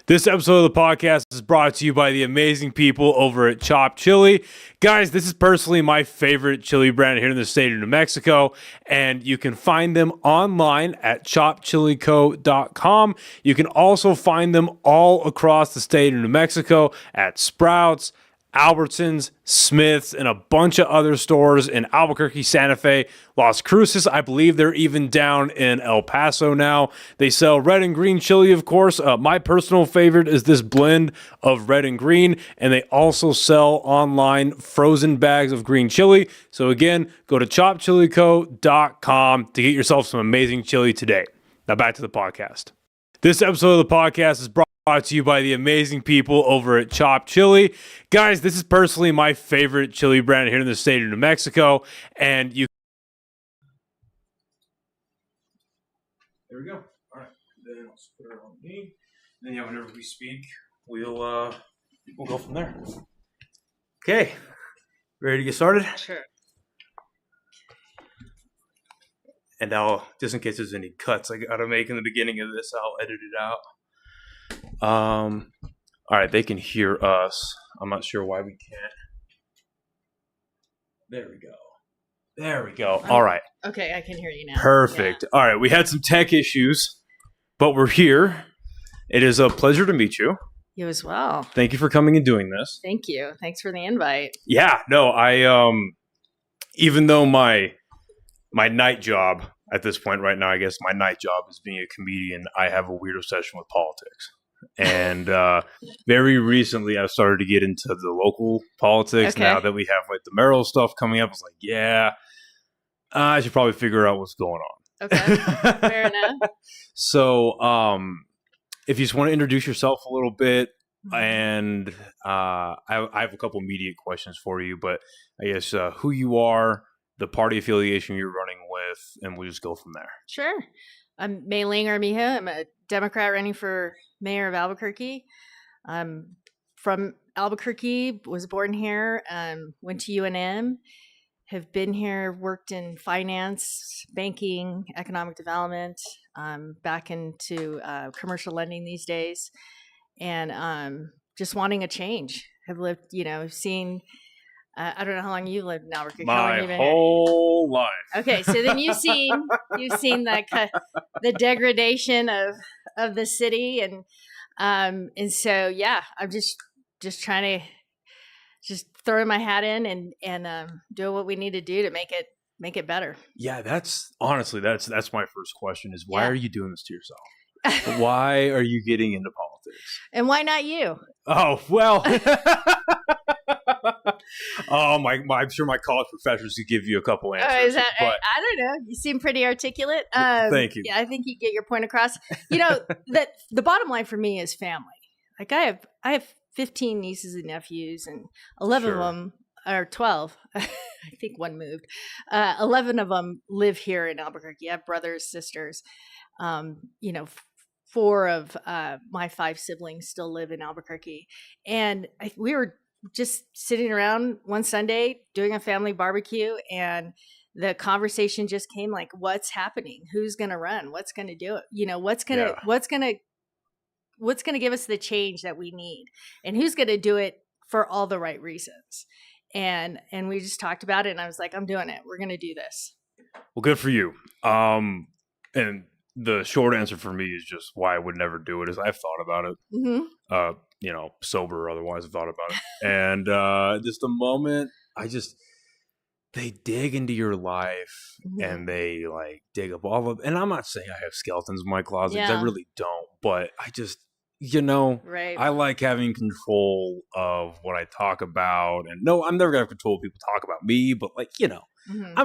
This episode of the podcast is brought to you by the amazing people over at Chopped Chili. Guys, this is personally my favorite chili brand here in the state of New Mexico, and you can find them online at choppedchilico.com. You can also find them all across the state of New Mexico at Sprouts, Albertsons, Smith's, and a bunch of other stores in Albuquerque, Santa Fe, Las Cruces. I believe they're even down in El Paso now. They sell red and green chili, of course. My personal favorite is this blend of red and green, and they also sell online frozen bags of green chili. So again, go to choppedchilico.com to get yourself some amazing chili today. Now back to the podcast. This episode of the podcast is brought to you by the amazing people over at Chopped Chili. Guys, this is personally my favorite chili brand here in the state of New Mexico, and you... There we go. All right. Then I'll put it on me. Then, yeah, whenever we speak, we'll go from there. Okay. Ready to get started? Sure. And now, just in case there's any cuts I gotta make in the beginning of this, I'll edit it out. All right, they can hear us. I'm not sure why we can't. There we go. There we go. All right. Okay, I can hear you now. Perfect. Yeah. All right, we had some tech issues, but we're here. It is a pleasure to meet you. You as well. Thank you for coming and doing this. Thank you. Thanks for the invite. Yeah, no, I even though my night job at this point right now, I guess my night job is being a comedian, I have a weird obsession with politics. And very recently I've started to get into the local politics. Okay. Now that we have like the mayoral stuff coming up, it's like, yeah, I should probably figure out what's going on. Okay, fair enough. So if you just want to introduce yourself a little bit, and I have a couple immediate questions for you, but I guess who you are, the party affiliation you're running with, and we'll just go from there. Sure. I'm Mayling Armijo. I'm a Democrat running for mayor of Albuquerque. I'm from Albuquerque, was born here, went to UNM, have been here, worked in finance, banking, economic development, back into commercial lending these days, and just wanting a change. Have lived, seen... I don't know how long you lived in Albuquerque. My whole life. Okay, so then you've seen the degradation of the city, and so yeah, I'm just trying to just throw my hat in and do what we need to do to make it better. Yeah, that's honestly that's my first question is why are you doing this to yourself? Why are you getting into politics? And why not you? Oh well. I'm sure my college professors could give you a couple answers. I don't know. You seem pretty articulate. Thank you. Yeah, I think you get your point across. That the bottom line for me is family. Like I have 15 nieces and nephews, and 11 of them or 12. I think one moved. 11 of them live here in Albuquerque. I have brothers, sisters. 4 of my 5 siblings still live in Albuquerque, and we were just sitting around one Sunday doing a family barbecue, and the conversation just came like, what's happening? Who's going to run? What's going to do it? What's going to give us the change that we need, and who's going to do it for all the right reasons? And we just talked about it, and I was like, I'm doing it. We're going to do this. Well, good for you. And the short answer for me is just why I would never do it is I've thought about it. Mm-hmm. Sober or otherwise, I've thought about it. And just the moment they dig into your life, mm-hmm. and they like dig up all of, and I'm not saying I have skeletons in my closet. Yeah. I really don't, but I just, right. I like having control of what I talk about. And no, I'm never going to have control of people talk about me, but mm-hmm.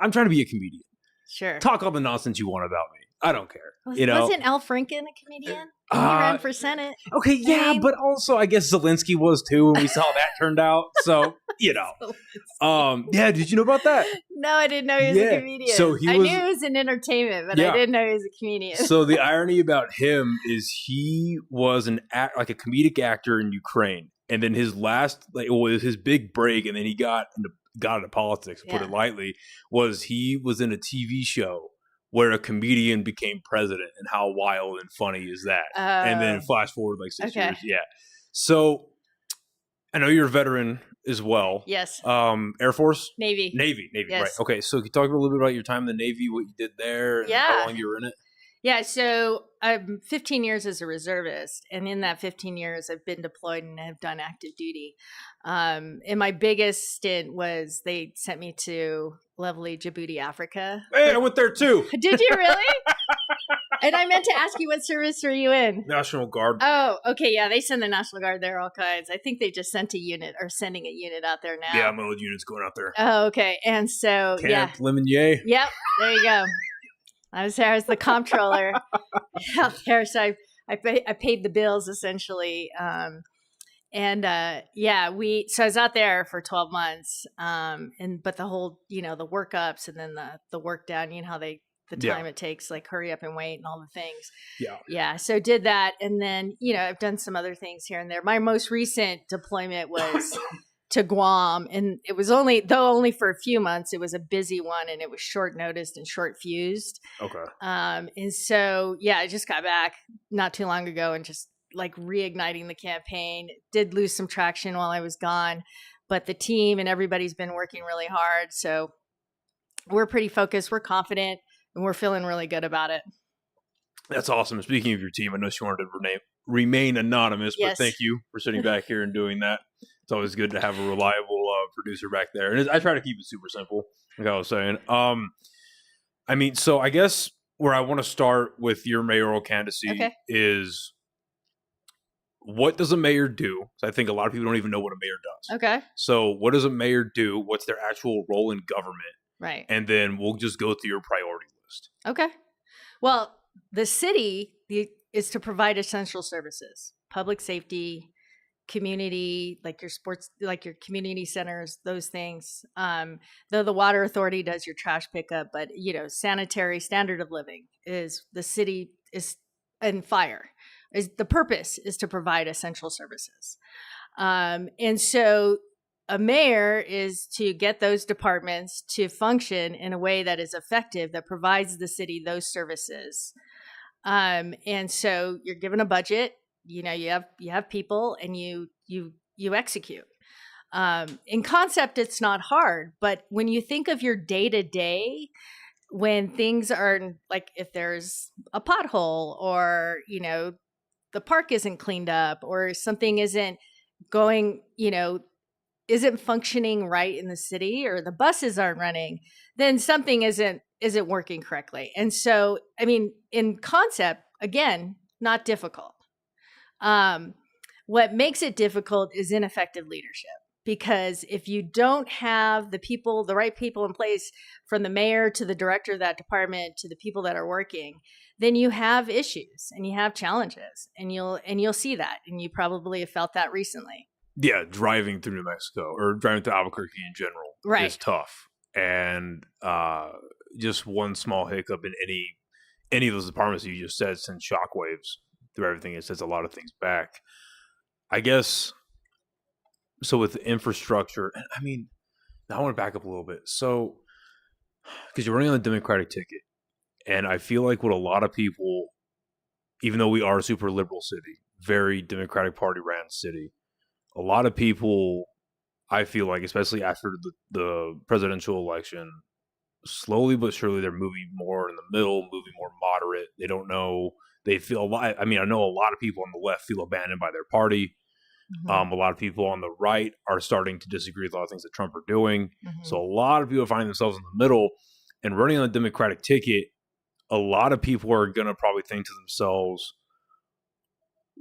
I'm trying to be a comedian. Sure. Talk all the nonsense you want about me. I don't care. Wasn't Al Franken a comedian? He ran for Senate. Okay, yeah, but also I guess Zelensky was too, and we saw how that turned out. So, yeah, did you know about that? No, I didn't know he was a comedian. So I knew he was in entertainment, but I didn't know he was a comedian. So the irony about him is he was a comedic actor in Ukraine, and then his last, was his big break, and then he got into politics, to put it lightly, was he was in a TV show where a comedian became president, and how wild and funny is that? And then flash forward like 6 years. Yeah. So I know you're a veteran as well. Yes. Air Force? Navy. Yes. Right. Okay. So can you talk a little bit about your time in the Navy, what you did there, and how long you were in it? Yeah, so I'm 15 years as a reservist, and in that 15 years, I've been deployed and have done active duty. And my biggest stint was they sent me to lovely Djibouti, Africa. Hey, I went there too. Did you really? And I meant to ask you, what service were you in? National Guard. Oh, okay, yeah, they send the National Guard there, all kinds. I think they just sent a unit, or sending a unit out there now. Yeah, my old unit's going out there. Oh, okay, and so Camp Lemonnier. Yep, there you go. I was there as the comptroller out there, so I paid the bills essentially. So I was out there for 12 months. But the whole, the workups and then the work down, how the time it takes, like hurry up and wait and all the things. Yeah. Yeah. So did that. And then, I've done some other things here and there. My most recent deployment was to Guam, and it was only for a few months. It was a busy one, and it was short noticed and short fused. Okay. And so I just got back not too long ago, and just like reigniting the campaign. Did lose some traction while I was gone, but the team and everybody's been working really hard. So we're pretty focused, we're confident, and we're feeling really good about it. That's awesome. Speaking of your team, I know she wanted to remain anonymous, but thank you for sitting back here and doing that. It's always good to have a reliable producer back there. And I try to keep it super simple, like I was saying. So I guess where I want to start with your mayoral candidacy is, what does a mayor do? So I think a lot of people don't even know what a mayor does. Okay. So what does a mayor do? What's their actual role in government? Right. And then we'll just go through your priority list. Okay. Well, the city is to provide essential services, public safety, community, like your sports, like your community centers, those things. Though the water authority does your trash pickup, but sanitary standard of living is the city is, and fire is the purpose is to provide essential services. And so a mayor is to get those departments to function in a way that is effective, that provides the city those services. And so you're given a budget. You have people, and you execute. In concept, it's not hard, but when you think of your day to day, when things are like, if there's a pothole, or the park isn't cleaned up, or something isn't going, isn't functioning right in the city, or the buses aren't running, then something isn't working correctly. And so, in concept, again, not difficult. What makes it difficult is ineffective leadership, because if you don't have the right people in place, from the mayor to the director of that department to the people that are working, then you have issues and you have challenges, and you'll see that, and you probably have felt that recently. Yeah, driving through New Mexico, or driving through Albuquerque in general, is tough, and just one small hiccup in any of those departments you just said sends shockwaves through everything. It sets a lot of things back, I guess. So with the infrastructure, now I want to back up a little bit. So, because you're running on the Democratic ticket, and I feel like what a lot of people, even though we are a super liberal city, very Democratic Party ran city, a lot of people, I feel like, especially after the presidential election, slowly but surely they're moving more in the middle, moving more moderate. They don't know. They feel a lot. I know a lot of people on the left feel abandoned by their party. Mm-hmm. A lot of people on the right are starting to disagree with a lot of things that Trump are doing. Mm-hmm. So a lot of people are finding themselves in the middle, and running on the Democratic ticket, a lot of people are going to probably think to themselves,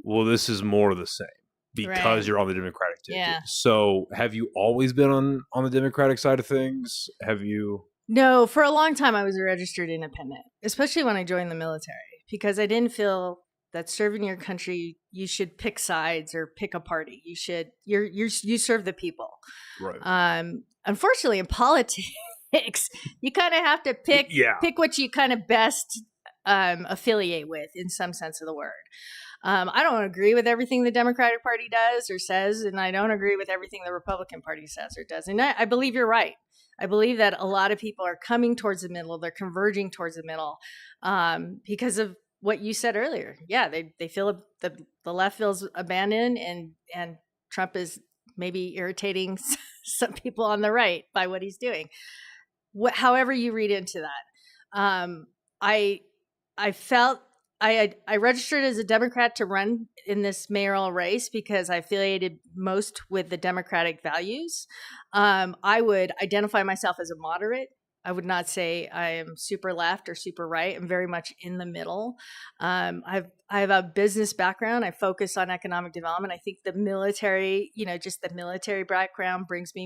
well, this is more of the same, because you're on the Democratic ticket. Yeah. So have you always been on the Democratic side of things? Have you? No, for a long time I was a registered independent, especially when I joined the military, because I didn't feel that serving your country, you should pick sides or pick a party. You serve the people. Right. Unfortunately, in politics, you kind of have to pick what you kind of best affiliate with, in some sense of the word. I don't agree with everything the Democratic Party does or says, and I don't agree with everything the Republican Party says or does. And I believe you're right. I believe that a lot of people are coming towards the middle. They're converging towards the middle because of what you said earlier. Yeah, they feel the left feels abandoned, and Trump is maybe irritating some people on the right by what he's doing. However you read into that, I felt I registered as a Democrat to run in this mayoral race because I affiliated most with the Democratic values. I would identify myself as a moderate. I would not say I am super left or super right. I'm very much in the middle. I have a business background. I focus on economic development. I think the military, just the military background brings me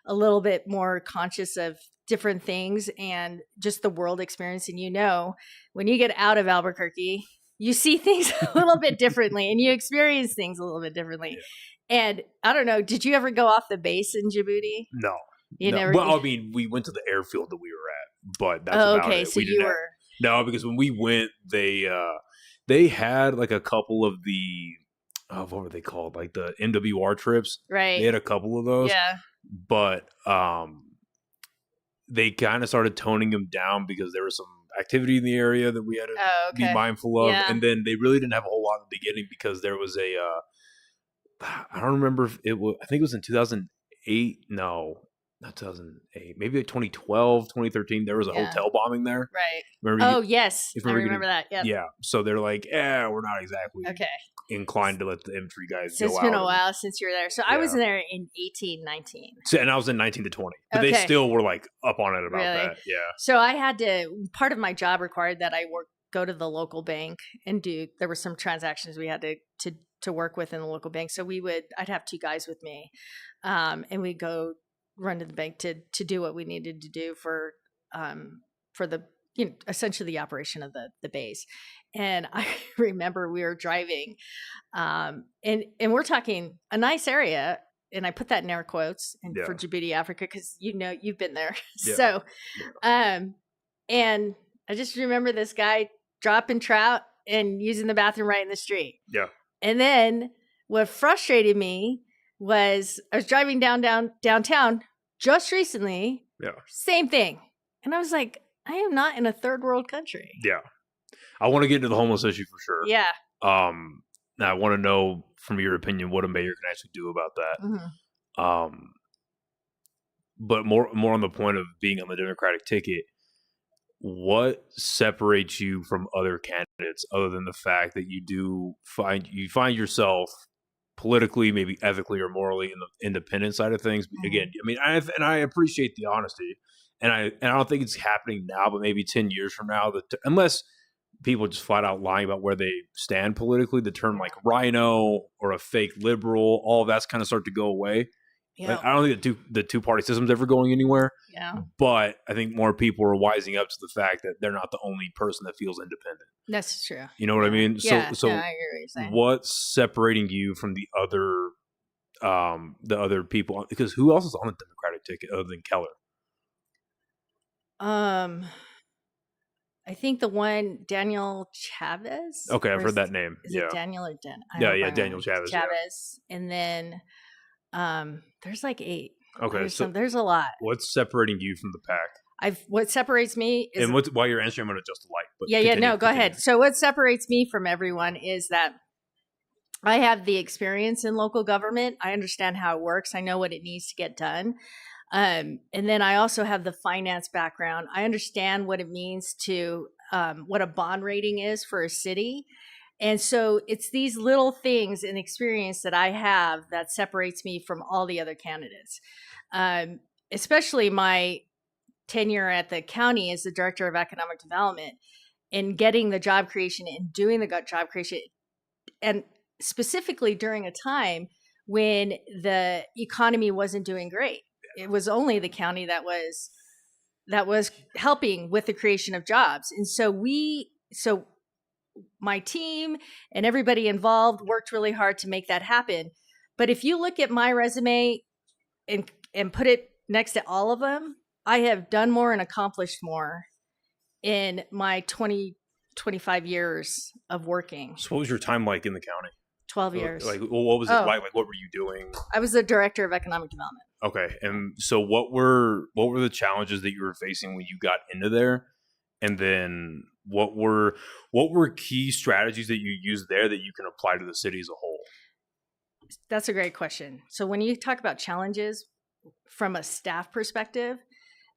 a little bit more conscious of different things and just the world experience. And when you get out of Albuquerque, you see things a little bit differently and you experience things a little bit differently. Yeah. And I don't know, did you ever go off the base in Djibouti? No. Never. Well, I mean, we went to the airfield that we were at, but that's about okay. it. So you were. No, because when we went, they had like a couple of the what were they called? Like the MWR trips. Right. They had a couple of those. Yeah. But they kind of started toning them down because there was some activity in the area that we had to be mindful of. Yeah. And then they really didn't have a whole lot in the beginning because there was I don't remember if it was, I think it was in 2008. No, not 2008. Maybe like 2012, 2013. There was a hotel bombing there. Right. Yes. I remember that. Yep. Yeah. So they're like, we're not exactly inclined to let the infantry guys go out. It's been a while since you were there. So I was there in 18, 19. So, and I was in 19 to 20. But they still were like up on it about that. Yeah. So I had part of my job required that I go to the local bank and there were some transactions we had to work with in the local bank. So I'd have two guys with me and we'd go run to the bank to do what we needed to do for the essentially the operation of the base. And I remember we were driving and we're talking a nice area, and I put that in air quotes for Djibouti, Africa, because you've been there. Yeah. So and I just remember this guy dropping trout and using the bathroom right in the street. Yeah. And then what frustrated me was I was driving downtown just recently. Yeah. Same thing. And I was like, I am not in a third world country. Yeah. I want to get into the homeless issue for sure. Yeah. Now I want to know from your opinion what a mayor can actually do about that. Mm-hmm. But more on the point of being on the Democratic ticket, what separates you from other candidates other than the fact that you find yourself politically, maybe ethically or morally in the independent side of things? Mm-hmm. Again, I mean, I appreciate the honesty, and I don't think it's happening now, but maybe 10 years from now, unless people just flat out lying about where they stand politically, the term like rhino or a fake liberal, all of that's kind of start to go away. Yeah. Like, I don't think the two-party system's ever going anywhere. Yeah. But I think more people are wising up to the fact that they're not the only person that feels independent. That's true. You know what I mean? Yeah. So I agree what you're saying. What's separating you from the other people? Because who else is on the Democratic ticket other than Keller? I think the one, Daniel Chavez. Okay, I've heard that name. Is it Daniel or Dan? Yeah, Daniel Chavez. Chavez. Yeah. And then there's like 8. Okay, there's a lot. What's separating you from the pack? What separates me is... And while you're answering, I'm going to adjust the light. But go ahead. So what separates me from everyone is that I have the experience in local government. I understand how it works. I know what it needs to get done. And then I also have the finance background. I understand what it means to what a bond rating is for a city. And so it's these little things and experience that I have that separates me from all the other candidates, especially my tenure at the county as the director of economic development and getting the job creation and doing the job creation. And specifically during a time when the economy wasn't doing great. It was only the county that was helping with the creation of jobs. And so my team and everybody involved worked really hard to make that happen. But if you look at my resume and put it next to all of them, I have done more and accomplished more in my 25 years of working. So what was your time like in the county? 12 years. Like, what was it like? Like, what were you doing? I was the director of economic development. Okay. And so what were the challenges that you were facing when you got into there? And then what were key strategies that you used there that you can apply to the city as a whole? That's a great question. So when you talk about challenges from a staff perspective,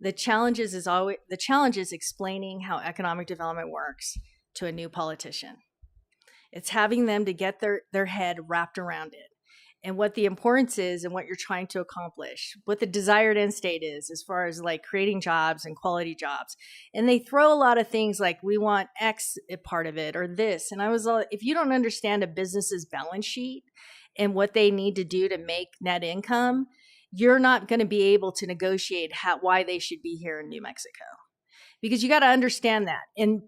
the challenge is explaining how economic development works to a new politician. It's having them to get their head wrapped around it and what the importance is and what you're trying to accomplish, what the desired end state is as far as like creating jobs and quality jobs. And they throw a lot of things like we want X part of it or this. And I was all, if you don't understand a business's balance sheet and what they need to do to make net income, you're not going to be able to negotiate why they should be here in New Mexico, because you got to understand that. And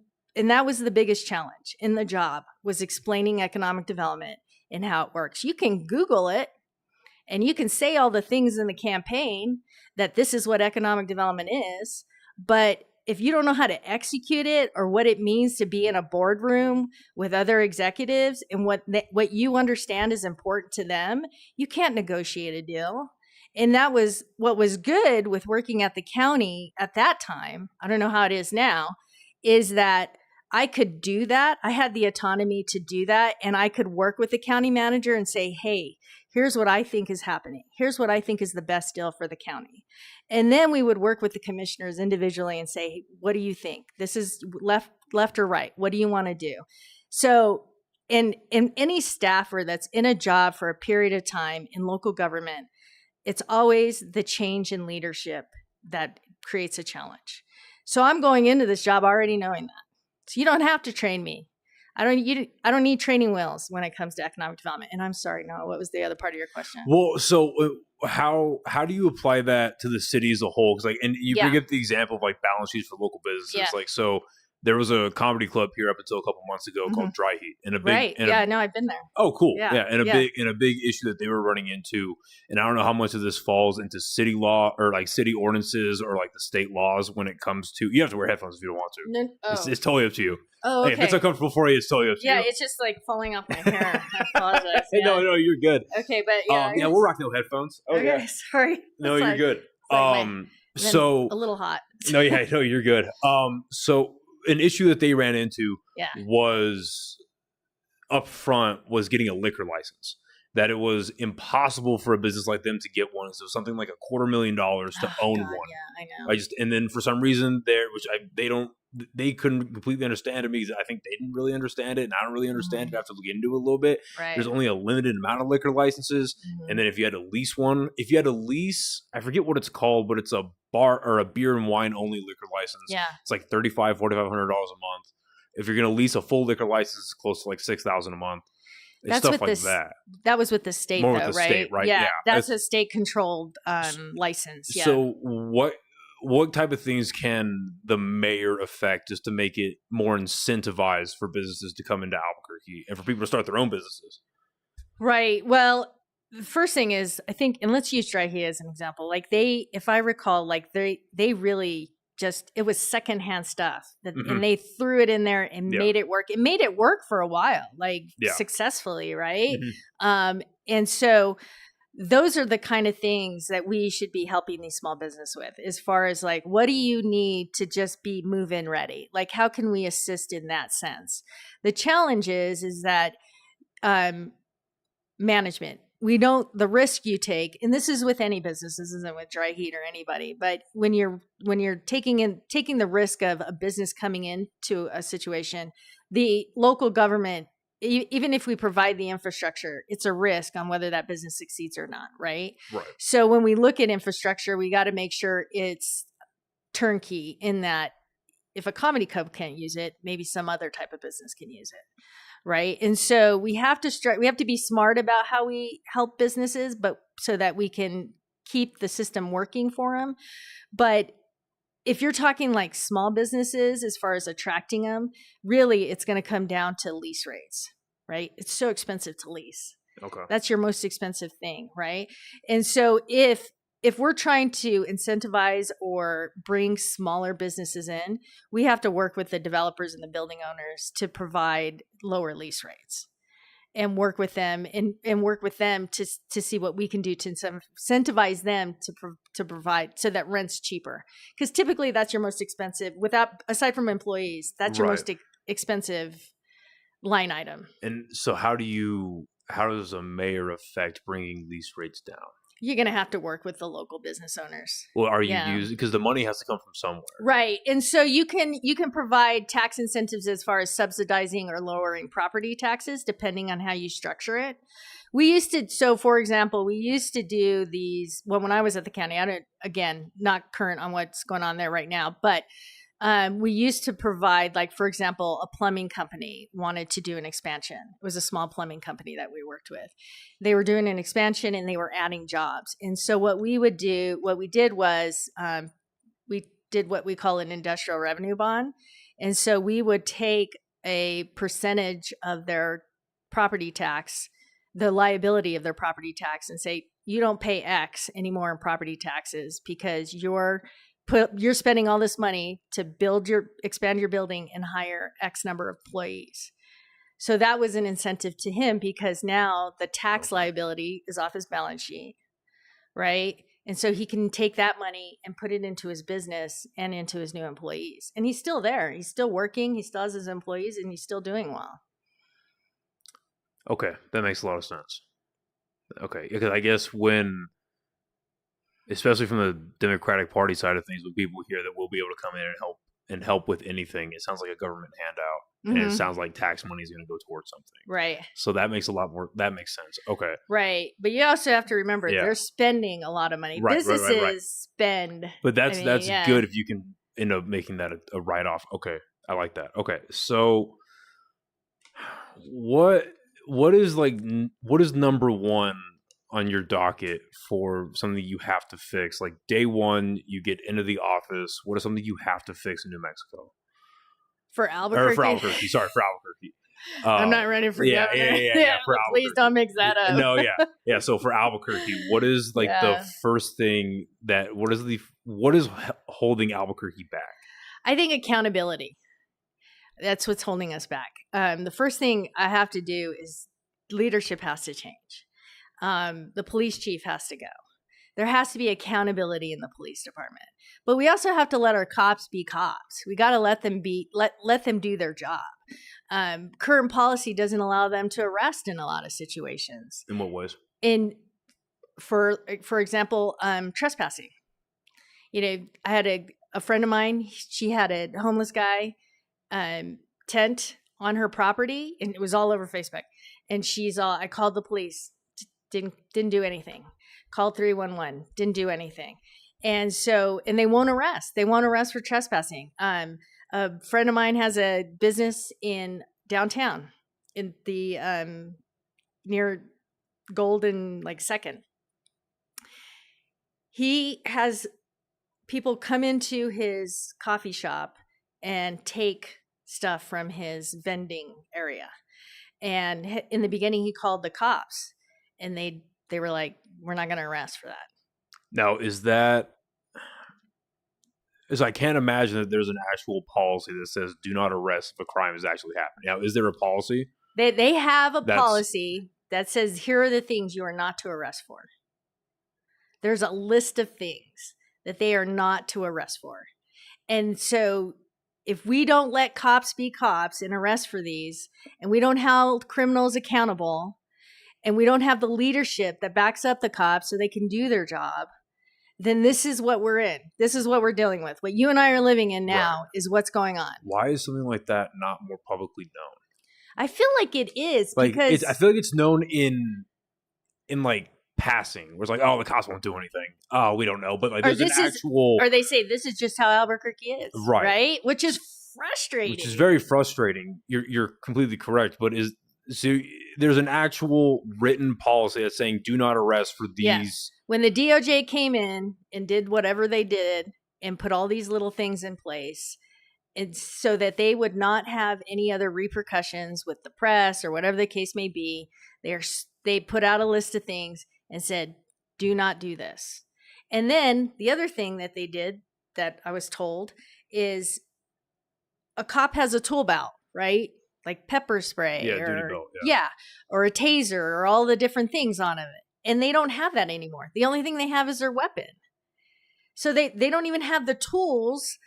that was the biggest challenge in the job, was explaining economic development and how it works. You can Google it and you can say all the things in the campaign that this is what economic development is, but if you don't know how to execute it or what it means to be in a boardroom with other executives and what you understand is important to them, you can't negotiate a deal. And that was what was good with working at the county at that time. I don't know how it is now, is that I could do that. I had the autonomy to do that. And I could work with the county manager and say, hey, here's what I think is happening. Here's what I think is the best deal for the county. And then we would work with the commissioners individually and say, hey, what do you think? This is left or right? What do you want to do? So in any staffer that's in a job for a period of time in local government, it's always the change in leadership that creates a challenge. So I'm going into this job already knowing that. So you don't have to train me. I don't need training wheels when it comes to economic development. And I'm sorry, Noah, what was the other part of your question? Well, so how do you apply that to the city as a whole? Because and you bring up the example of like balance sheets for local businesses. Yeah. Like, so there was a comedy club here up until a couple months ago called Dry Heat, and a big no, I've been there. Oh, cool. Yeah. And a big issue that they were running into, and I don't know how much of this falls into city law or like city ordinances or like the state laws when it comes to, you have to wear headphones if you don't want to. No, it's totally up to you. Oh, okay. Hey, if it's uncomfortable for you, it's totally up to you. Yeah, it's just like falling off my hair. I apologize. Hey, no, you're good. Okay, but yeah. We'll rock no headphones. Oh, okay, sorry. No, you're good. So a little hot. No, you're good. So an issue that they ran into was up front was getting a liquor license. That it was impossible for a business like them to get one. So something like $250,000 to own one. Yeah, I know. And then for some reason they couldn't completely understand it, because I think they didn't really understand it, and I don't really understand it. I have to look into it a little bit. Right. There's only a limited amount of liquor licenses, and then if you had to lease one, I forget what it's called, but it's a bar or a beer and wine only liquor license. Yeah, it's like $4,500 a month. If you're going to lease a full liquor license, it's close to like $6,000 a month. It's stuff like that. That was with the state, more though, with the right? State, right? Yeah, that's a state-controlled license. Yeah. So what type of things can the mayor affect just to make it more incentivized for businesses to come into Albuquerque and for people to start their own businesses? Right. Well, the first thing is, I think, and let's use Dry Heat as an example. Like if I recall, like they really just, it was secondhand stuff and they threw it in there and made it work. It made it work for a while, successfully, right? And so those are the kind of things that we should be helping these small business with, as far as like, what do you need to just be move-in ready? Like, how can we assist in that sense? The challenge is that management. The risk you take, and this is with any business, this isn't with Dry Heat or anybody, but when you're taking the risk of a business coming into a situation, the local government, even if we provide the infrastructure, it's a risk on whether that business succeeds or not, right? Right. So when we look at infrastructure, we got to make sure it's turnkey, in that if a comedy club can't use it, maybe some other type of business can use it. Right. And so we have to be smart about how we help businesses, but so that we can keep the system working for them. But if you're talking like small businesses, as far as attracting them, really it's going to come down to lease rates, right? It's so expensive to lease. Okay. That's your most expensive thing, right? And so if we're trying to incentivize or bring smaller businesses in, we have to work with the developers and the building owners to provide lower lease rates. and work with them and work with them to see what we can do to incentivize them to provide so that rent's cheaper. Because typically that's your most expensive, aside from employees, that's your most expensive line item. And so how does a mayor affect bringing lease rates down? You're going to have to work with the local business owners. Well, are you using, because the money has to come from somewhere. Right. And so you can provide tax incentives as far as subsidizing or lowering property taxes, depending on how you structure it. For example, we used to do these, when I was at the county, again, not current on what's going on there right now, but we used to provide, like, for example, a plumbing company wanted to do an expansion. It was a small plumbing company that we worked with. They were doing an expansion and they were adding jobs. And so what we did was we did what we call an industrial revenue bond. And so we would take a percentage of their property tax, the liability of their property tax, and say, you don't pay X anymore in property taxes because you're spending all this money to expand your building and hire X number of employees. So that was an incentive to him because now the tax liability is off his balance sheet, right? And so he can take that money and put it into his business and into his new employees. And he's still there. He's still working. He still has his employees and he's still doing well. Okay. That makes a lot of sense. Okay. Because I guess especially from the Democratic Party side of things, with people here that will be able to come in and help with anything, it sounds like a government handout, and it sounds like tax money is going to go towards something. Right. So that makes that makes sense. Okay. Right. But you also have to remember they're spending a lot of money. Right, Businesses spend. But that's good if you can end up making that a write-off. Okay. I like that. Okay. So what is number one on your docket for something you have to fix? Like day one, you get into the office. What is something you have to fix in New Mexico? For Albuquerque? Or for Albuquerque. Sorry, for Albuquerque. I'm not ready for yeah, for please don't mix that up. No, yeah. So for Albuquerque, what is the first thing what is holding Albuquerque back? I think accountability. That's what's holding us back. The first thing I have to do is leadership has to change. The police chief has to go. There has to be accountability in the police department. But we also have to let our cops be cops. We got to let them do their job. Current policy doesn't allow them to arrest in a lot of situations. In what ways? For example, trespassing. I had a friend of mine. She had a homeless guy tent on her property, and it was all over Facebook. And I called the police. Didn't do anything. Called 311. Didn't do anything. And they won't arrest. They won't arrest for trespassing. A friend of mine has a business in downtown in the near Golden, Second. He has people come into his coffee shop and take stuff from his vending area. And in the beginning, he called the cops. And they were like, we're not going to arrest for that. Now, I can't imagine that there's an actual policy that says do not arrest if a crime is actually happening. Now, is there a policy? They have a policy that says here are the things you are not to arrest for. There's a list of things that they are not to arrest for. And so if we don't let cops be cops and arrest for these, and we don't hold criminals accountable, and we don't have the leadership that backs up the cops so they can do their job, then this is what we're in. This is what we're dealing with. What you and I are living in now is what's going on. Why is something like that not more publicly known? I feel like it is because I feel like it's known in passing, where it's like, oh, the cops won't do anything. Oh, we don't know. But there's an actual... Or they say this is just how Albuquerque is. Right? Which is frustrating. Which is very frustrating. You're completely correct. But there's an actual written policy that's saying do not arrest for these. Yes. When the DOJ came in and did whatever they did and put all these little things in place, and so that they would not have any other repercussions with the press or whatever the case may be, they put out a list of things and said, do not do this. And then the other thing that they did that I was told is a cop has a tool belt, right? like pepper spray duty or belt, or a taser or all the different things on it. And they don't have that anymore. The only thing they have is their weapon. So they don't even have the tools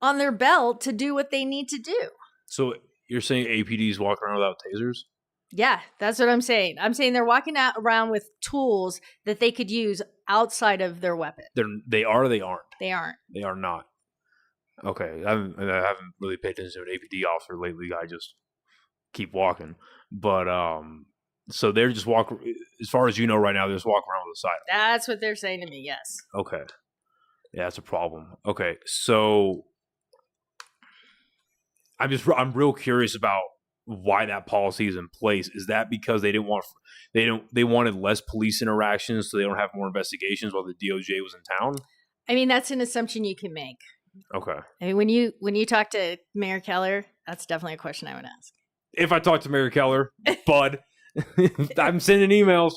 on their belt to do what they need to do. So you're saying APDs walk around without tasers? Yeah, that's what I'm saying. I'm saying they're walking around with tools that they could use outside of their weapon. They are or they aren't? They aren't. They are not. Okay. I haven't really paid attention to an APD officer lately. I just keep walking. But so they're just walk, as far as you know right now, they just walk around with a sidearm. That's what they're saying to me, yes. Okay. Yeah, that's a problem. Okay. So I'm real curious about why that policy is in place. Is that because they wanted less police interactions so they don't have more investigations while the DOJ was in town? I mean, that's an assumption you can make. Okay. I mean, when you talk to Mayor Keller, that's definitely a question I would ask. If I talk to Mayor Keller, bud, I'm sending emails.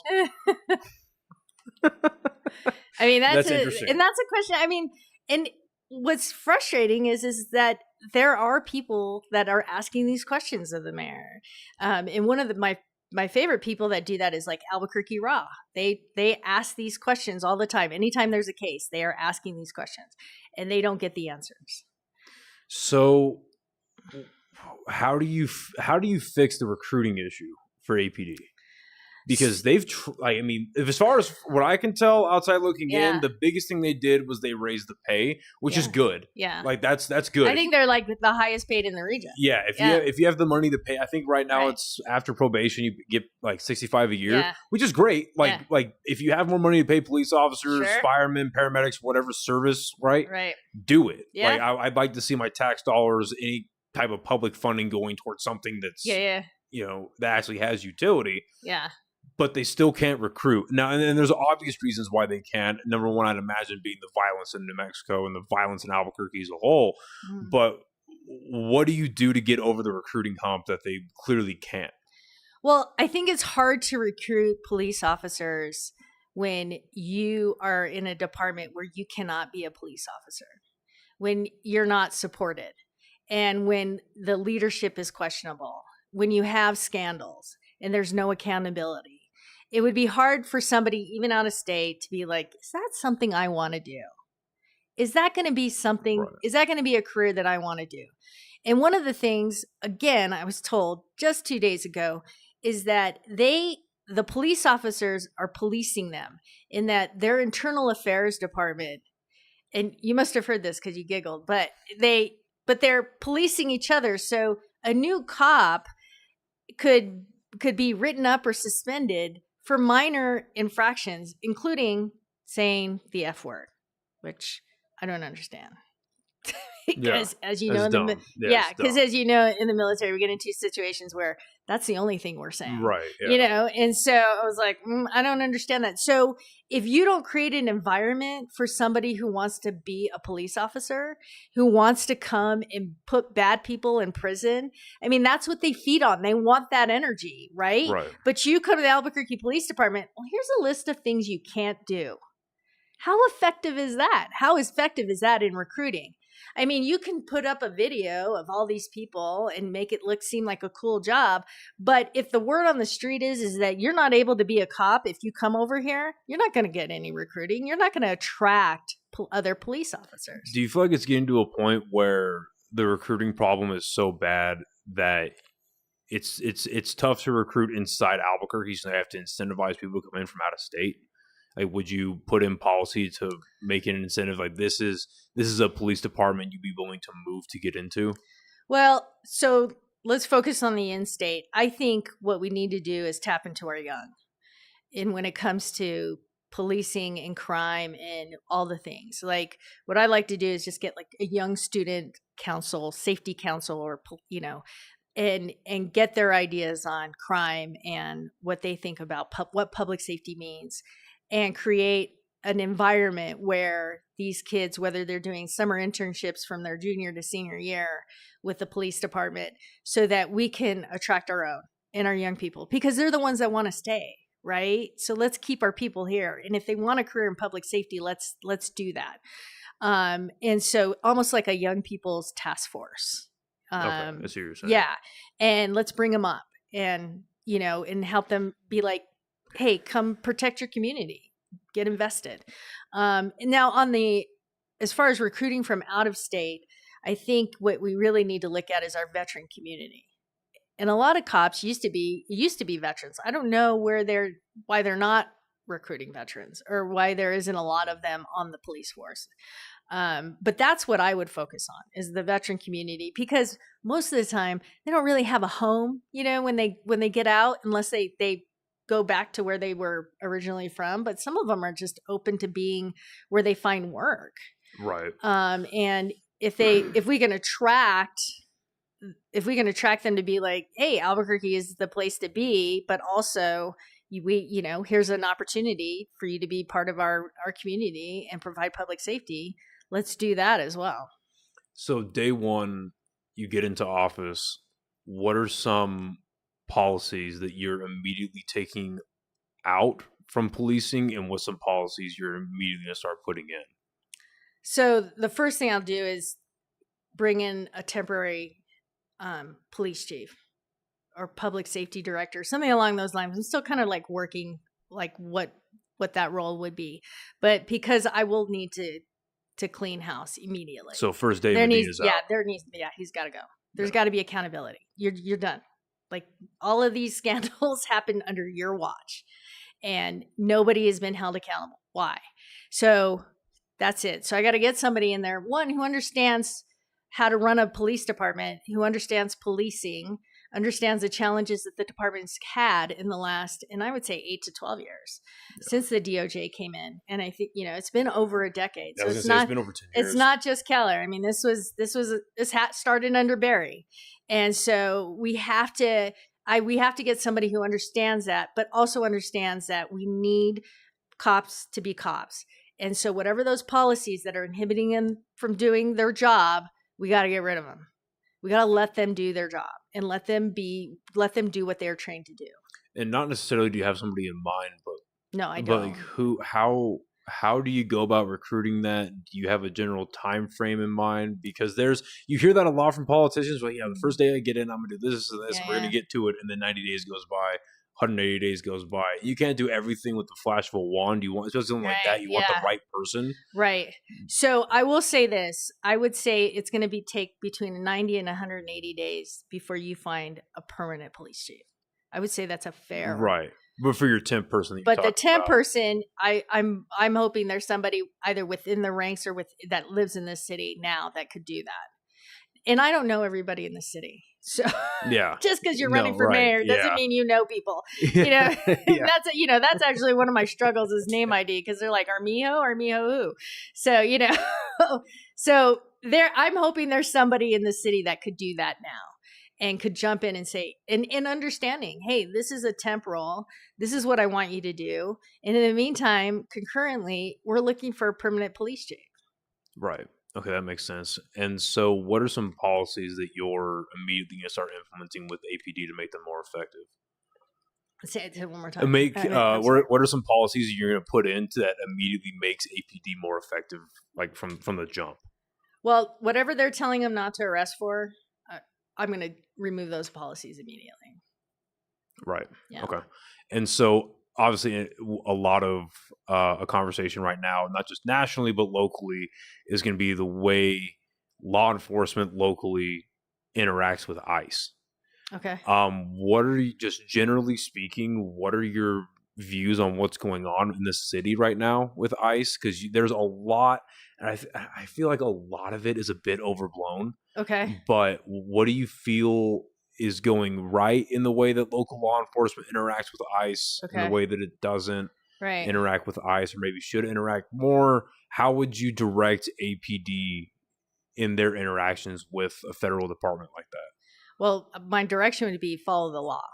I mean, that's interesting. And that's a question. I mean, and what's frustrating is that there are people that are asking these questions of the mayor. And one of my favorite people that do that is like Albuquerque Raw. They ask these questions all the time. Anytime there's a case, they are asking these questions and they don't get the answers. So how do you fix the recruiting issue for APD? Because they've, as far as what I can tell outside looking in, the biggest thing they did was they raised the pay, which is good. Yeah, like that's good. I think they're like the highest paid in the region. Yeah, if you have the money to pay, I think right now it's after probation you get like $65 a year, which is great. Like if you have more money to pay police officers, firemen, paramedics, whatever service, right? Do it. Yeah. Like I'd like to see my tax dollars, any type of public funding going towards something that's you know that actually has utility. Yeah. But they still can't recruit. Now, and there's obvious reasons why they can't. Number one, I'd imagine being the violence in New Mexico and the violence in Albuquerque as a whole. But what do you do to get over the recruiting hump that they clearly can't? Well, I think it's hard to recruit police officers when you are in a department where you cannot be a police officer, when you're not supported, and when the leadership is questionable, when you have scandals and there's no accountability. It would be hard for somebody, even out of state, to be like, is that something I want to do? Is that going to be something, is that going to be a career that I want to do? And one of the things, again, I was told just 2 days ago, is that the police officers are policing them in that their internal affairs department, and you must have heard this because you giggled, but they're policing each other. So a new cop could be written up or suspended for minor infractions, including saying the F word, which I don't understand. Because as you know, as you know, in the military, we get into situations where that's the only thing we're saying, right? Yeah. You know, and so I was like, I don't understand that. So if you don't create an environment for somebody who wants to be a police officer, who wants to come and put bad people in prison, I mean, that's what they feed on. They want that energy, right? But you go to the Albuquerque Police Department. Well, here's a list of things you can't do. How effective is that? How effective is that in recruiting? I mean, you can put up a video of all these people and make it seem like a cool job. But if the word on the street is that you're not able to be a cop, if you come over here, you're not going to get any recruiting. You're not going to attract other police officers. Do you feel like it's getting to a point where the recruiting problem is so bad that it's tough to recruit inside Albuquerque, so they have to incentivize people to come in from out of state? Like, would you put in policy to make an incentive like this is a police department you'd be willing to move to get into? Well, so let's focus on the in-state. I think what we need to do is tap into our young. And when it comes to policing and crime and all the things, like what I like to do is just get like a young student council, safety council, or, you know, and get their ideas on crime and what they think about what public safety means, and create an environment where these kids, whether they're doing summer internships from their junior to senior year with the police department, so that we can attract our own and our young people, because they're the ones that want to stay, right? So let's keep our people here. And if they want a career in public safety, let's do that. And so almost like a young people's task force. Okay, I see what you're saying. Yeah, and let's bring them up, and and help them be like, hey, come protect your community, get invested. And now as far as recruiting from out of state, I think what we really need to look at is our veteran community. And a lot of cops used to be veterans. I don't know why they're not recruiting veterans, or why there isn't a lot of them on the police force. But that's what I would focus on, is the veteran community, because most of the time they don't really have a home, when they get out, unless they go back to where they were originally from. But some of them are just open to being where they find work. Right. And if we can attract them to be like, hey, Albuquerque is the place to be, but also here's an opportunity for you to be part of our community and provide public safety. Let's do that as well. So day one, you get into office. What are some policies that you're immediately taking out from policing, and what's some policies you're immediately going to start putting in? So the first thing I'll do is bring in a temporary police chief or public safety director, something along those lines. I'm still kind of like working like what that role would be, but because I will need to clean house immediately. So first day Medina's out. He's got to go. There's got to be accountability. You're done. Like, all of these scandals happen under your watch, and nobody has been held accountable. Why? So that's it. So I got to get somebody in there, one who understands how to run a police department, who understands policing, understands the challenges that the department's had in the last, and I would say 8 to 12 years since the DOJ came in. And I think, it's been over a decade. So it's been over 10 years. It's not just Keller. I mean, this started under Barry. And so we have to get somebody who understands that, but also understands that we need cops to be cops. And so whatever those policies that are inhibiting them from doing their job, we got to get rid of them. We got to let them do their job and let them do what they're trained to do. And not necessarily do you have somebody in mind, but no, I don't. But how do you go about recruiting that? Do you have a general time frame in mind? Because you hear that a lot from politicians. Well, the first day I get in, I'm gonna do this and this. We're gonna get to it, and then 90 days goes by. 180 days goes by. You can't do everything with the flash of a wand. You want, especially something like that, you want the right person. Right. So I will say this. I would say it's going to take between 90 and 180 days before you find a permanent police chief. I would say that's a fair. Right. But for your temp person, but the temp person, I'm hoping there's somebody either within the ranks or that lives in this city now that could do that. And I don't know everybody in the city. So just because you're running for mayor doesn't mean you know people. That's actually one of my struggles is name ID, because they're like, Armijo who? So so I'm hoping there's somebody in the city that could do that now and could jump in and say, and understanding, hey, this is a temporal, this is what I want you to do, and in the meantime, concurrently, we're looking for a permanent police chief. Right. Okay, that makes sense. And so what are some policies that you're immediately going to start implementing with APD to make them more effective? Say it one more time. What are some policies you're going to put in that immediately makes APD more effective, like from the jump? Well, whatever they're telling them not to arrest for, I'm going to remove those policies immediately. Right. Yeah. Okay. And so obviously a lot of a conversation right now, not just nationally, but locally, is going to be the way law enforcement locally interacts with ICE. Okay. What are you, just generally speaking, what are your views on what's going on in the city right now with ICE? Because there's a lot, and I feel like a lot of it is a bit overblown. Okay. But what do you feel is going right in the way that local law enforcement interacts with ICE, in the way that it doesn't interact with ICE, or maybe should interact more? How would you direct APD in their interactions with a federal department like that? Well, my direction would be follow the law.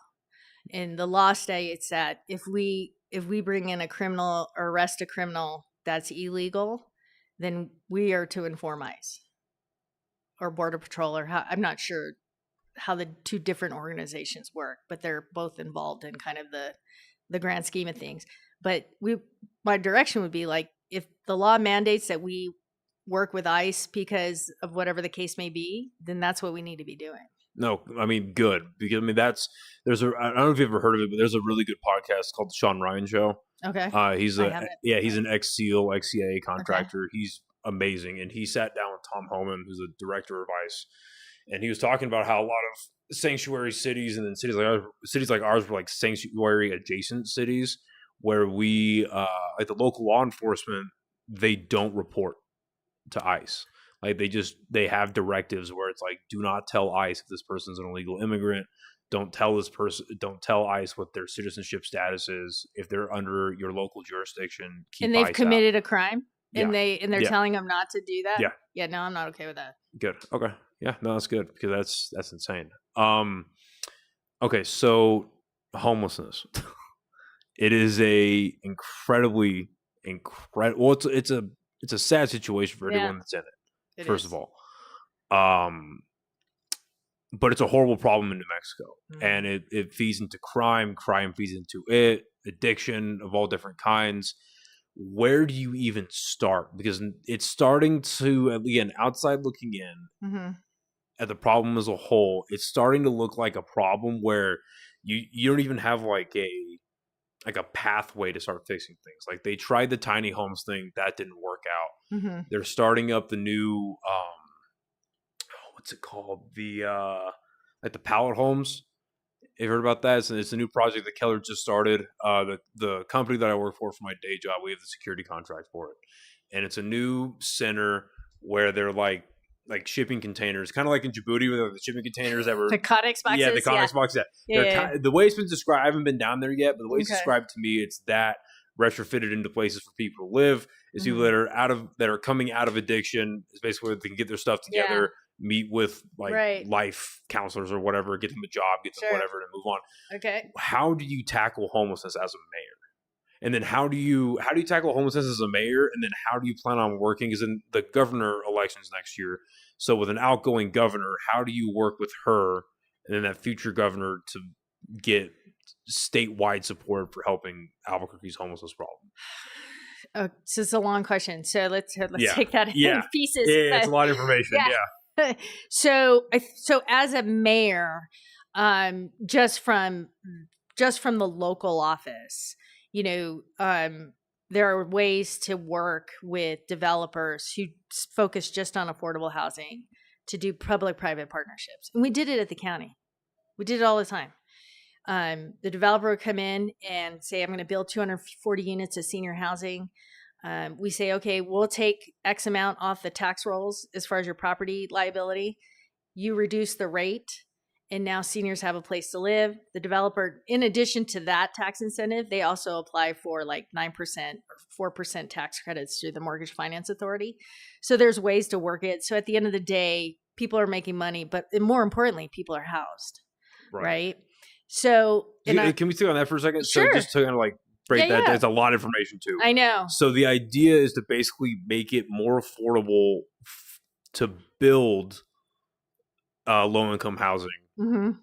And the law states that if we bring in a criminal or arrest a criminal that's illegal, then we are to inform ICE or Border Patrol, or I'm not sure how the two different organizations work, but they're both involved in kind of the grand scheme of things. But my direction would be like, if the law mandates that we work with ICE because of whatever the case may be, then that's what we need to be doing. No, I mean, good. Because, I mean, I don't know if you've ever heard of it, but there's a really good podcast called The Sean Ryan Show. Okay. He's he's an ex-SEAL, ex-CIA contractor. Okay. He's amazing. And he sat down with Tom Homan, who's the director of ICE. And he was talking about how a lot of sanctuary cities and then cities like ours were like sanctuary adjacent cities where we, like the local law enforcement, they don't report to ICE. Like they have directives where it's like, do not tell ICE if this person's an illegal immigrant. Don't tell ICE what their citizenship status is. If they're under your local jurisdiction, keep and they've ICE committed out. a crime, and they're telling them not to do that. Yeah. No, I'm not okay with that. Good. Okay. Yeah. No, that's good because that's insane. Okay. So homelessness, it is a incredibly. Well, it's a sad situation for anyone that's in it. First of all, but it's a horrible problem in New Mexico, and it feeds into crime. Crime feeds into it, addiction of all different kinds. Where do you even start? Because it's starting to, again, outside looking in at the problem as a whole, it's starting to look like a problem where you don't even have like a pathway to start fixing things. Like they tried the tiny homes thing, that didn't work out. They're starting up the new what's it called? The like the pallet homes. You've heard about that? It's a new project that Keller just started. The company that I work for my day job, we have the security contract for it, and it's a new center where they're like shipping containers, kind of like in Djibouti, where the shipping containers that were the Conex boxes. Yeah, the Conex boxes. The way it's been described, I haven't been down there yet, but the way it's described to me, it's that retrofitted into places for people to live. It's people that are coming out of addiction. It's basically where they can get their stuff together, meet with life counselors or whatever, get them a job, get them whatever, and move on. Okay. How do you tackle homelessness as a mayor? And then how do you tackle homelessness as a mayor? And then how do you plan on working? Because in the governor elections next year, so with an outgoing governor, how do you work with her and then that future governor to get statewide support for helping Albuquerque's homelessness problem? So it's a long question. So let's take that in pieces. Yeah, it's a lot of information. Yeah. So as a mayor, just from the local office, there are ways to work with developers who focus just on affordable housing to do public-private partnerships. And we did it at the county. We did it all the time. The developer would come in and say, I'm going to build 240 units of senior housing. We say, okay, we'll take X amount off the tax rolls as far as your property liability. You reduce the rate, and now seniors have a place to live. The developer, in addition to that tax incentive, they also apply for like 9% or 4% tax credits through the Mortgage Finance Authority. So there's ways to work it. So at the end of the day, people are making money, but more importantly, people are housed, right? So can we stick on that for a second? Sure. So just to kind of like break that down, it's a lot of information too. I know. So the idea is to basically make it more affordable to build low-income housing.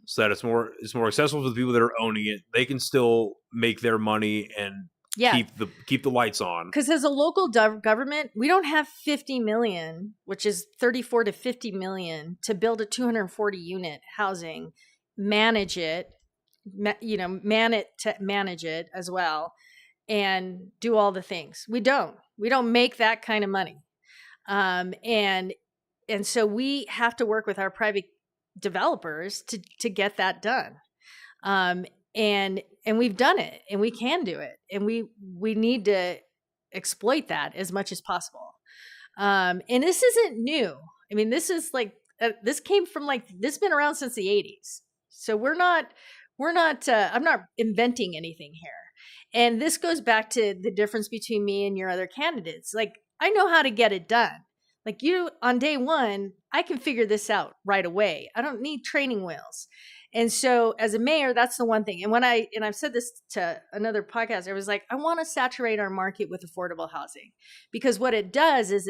So that it's more accessible to the people that are owning it. They can still make their money and keep the lights on. Because as a local government, we don't have $50 million, which is $34 to $50 million, to build a 240 unit housing, manage it, manage it as well, and do all the things. We don't make that kind of money, and so we have to work with our private developers to get that done. And we've done it, and we can do it, and we need to exploit that as much as possible. And this isn't new. I mean, this is like this came from this been around since the 80s. So we're not I'm not inventing anything here. And this goes back to the difference between me and your other candidates. Like, I know how to get it done. Like, you, on day one, I can figure this out right away. I don't need training wheels. And so as a mayor, that's the one thing. And I've said this to another podcast, I was like, I want to saturate our market with affordable housing, because what it does is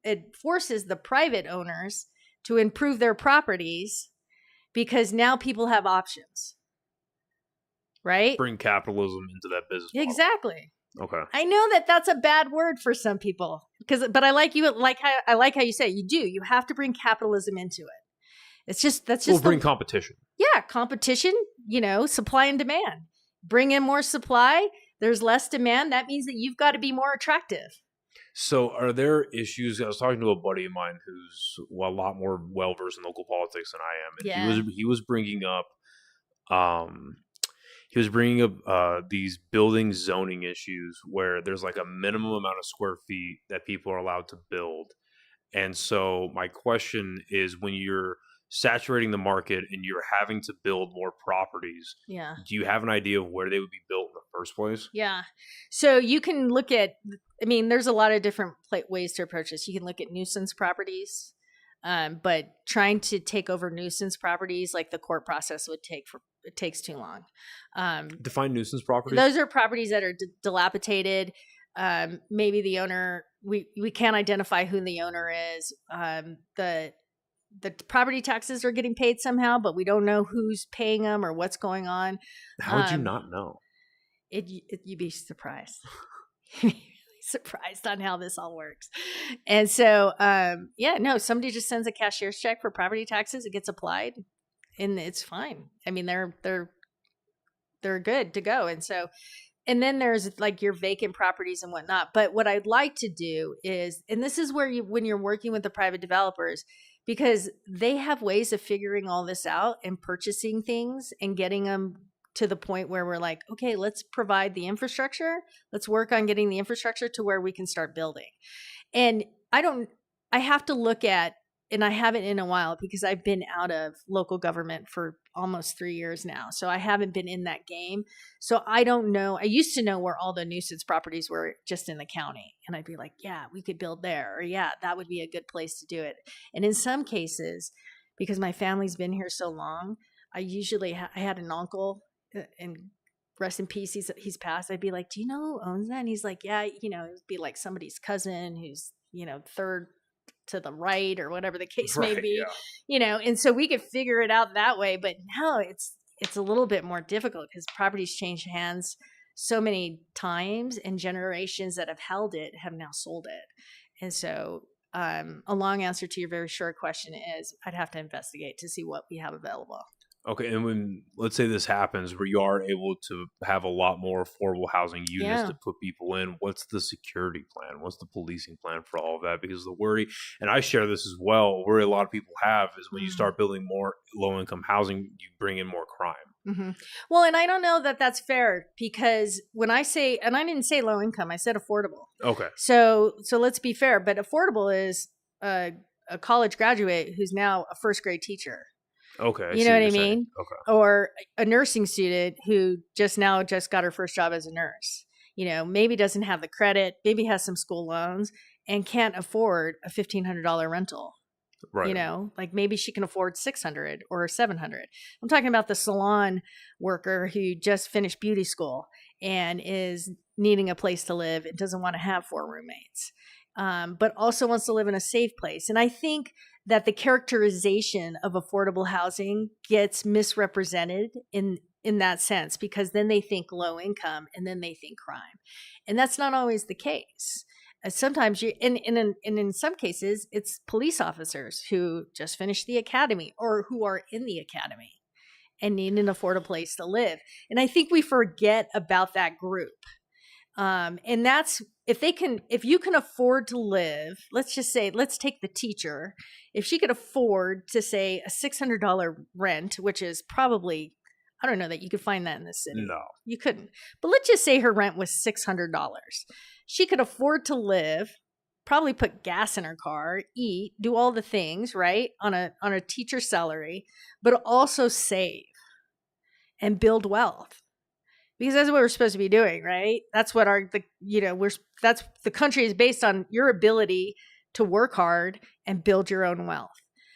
it forces the private owners to improve their properties, because now people have options, right? Bring capitalism into that business model. Exactly. Okay. I know that that's a bad word for some people, but I like how you say it. You have to bring capitalism into it. That's just bring competition. Yeah, competition, supply and demand. Bring in more supply, there's less demand. That means that you've got to be more attractive. So are there issues? I was talking to a buddy of mine who's a lot more well-versed in local politics than I am. And Yeah. he was bringing up um, these building zoning issues where there's like a minimum amount of square feet that people are allowed to build. And so my question is, when you're saturating the market and you're having to build more properties, Yeah. do you have an idea of where they would be built in the first place? Yeah. So you can look at, there's a lot of different ways to approach this. You can look at nuisance properties, but trying to take over nuisance properties, like the court process it takes too long. Define nuisance properties. Those are properties that are dilapidated. Maybe the owner, we can't identify who the owner is. The property taxes are getting paid somehow, but we don't know who's paying them or what's going on. How would you not know? You'd be surprised. You'd be surprised on how this all works. And so, somebody just sends a cashier's check for property taxes. It gets applied, and it's fine. They're good to go. And so, and then there's like your vacant properties and whatnot. But what I'd like to do is, and this is where when you're working with the private developers, because they have ways of figuring all this out and purchasing things and getting them to the point where we're like, okay, let's provide the infrastructure. Let's work on getting the infrastructure to where we can start building. And I have to look at, and I haven't in a while because I've been out of local government for almost 3 years now. So I haven't been in that game. So I don't know. I used to know where all the nuisance properties were just in the county. And I'd be like, yeah, we could build there. Or yeah, that would be a good place to do it. And in some cases, because my family's been here so long, I had an uncle, and rest in peace, he's passed. I'd be like, do you know who owns that? And he's like, yeah, it'd be like somebody's cousin who's, third to the right or whatever the case may be, and so we could figure it out that way. But now it's a little bit more difficult because properties change hands so many times, and generations that have held it have now sold it. And so a long answer to your very short question is I'd have to investigate to see what we have available. Okay, and when, let's say this happens where you are able to have a lot more affordable housing units to put people in, what's the security plan? What's the policing plan for all of that? Because the worry, and I share this as well, worry a lot of people have is when you start building more low-income housing, you bring in more crime. Mm-hmm. Well, and I don't know that that's fair, because when I say, and I didn't say low income, I said affordable. Okay. So let's be fair, but affordable is a college graduate who's now a first grade teacher. Okay. You know what I mean? Okay. Or a nursing student who just got her first job as a nurse. Maybe doesn't have the credit, maybe has some school loans and can't afford a $1,500 rental. Right. Like maybe she can afford $600 or $700. I'm talking about the salon worker who just finished beauty school and is needing a place to live and doesn't want to have 4 roommates, but also wants to live in a safe place. And I think that the characterization of affordable housing gets misrepresented in that sense, because then they think low income and then they think crime. And that's not always the case. Sometimes in some cases, it's police officers who just finished the academy or who are in the academy and need an affordable place to live. And I think we forget about that group. And that's, if you can afford to live, let's take the teacher. If she could afford to say a $600 rent, which is probably, I don't know that you could find that in this city. No, you couldn't. But let's just say her rent was $600. She could afford to live, probably put gas in her car, eat, do all the things, right? On a teacher salary, but also save and build wealth. Because that's what we're supposed to be doing, right? That's what that's the country is based on, your ability to work hard and build your own wealth.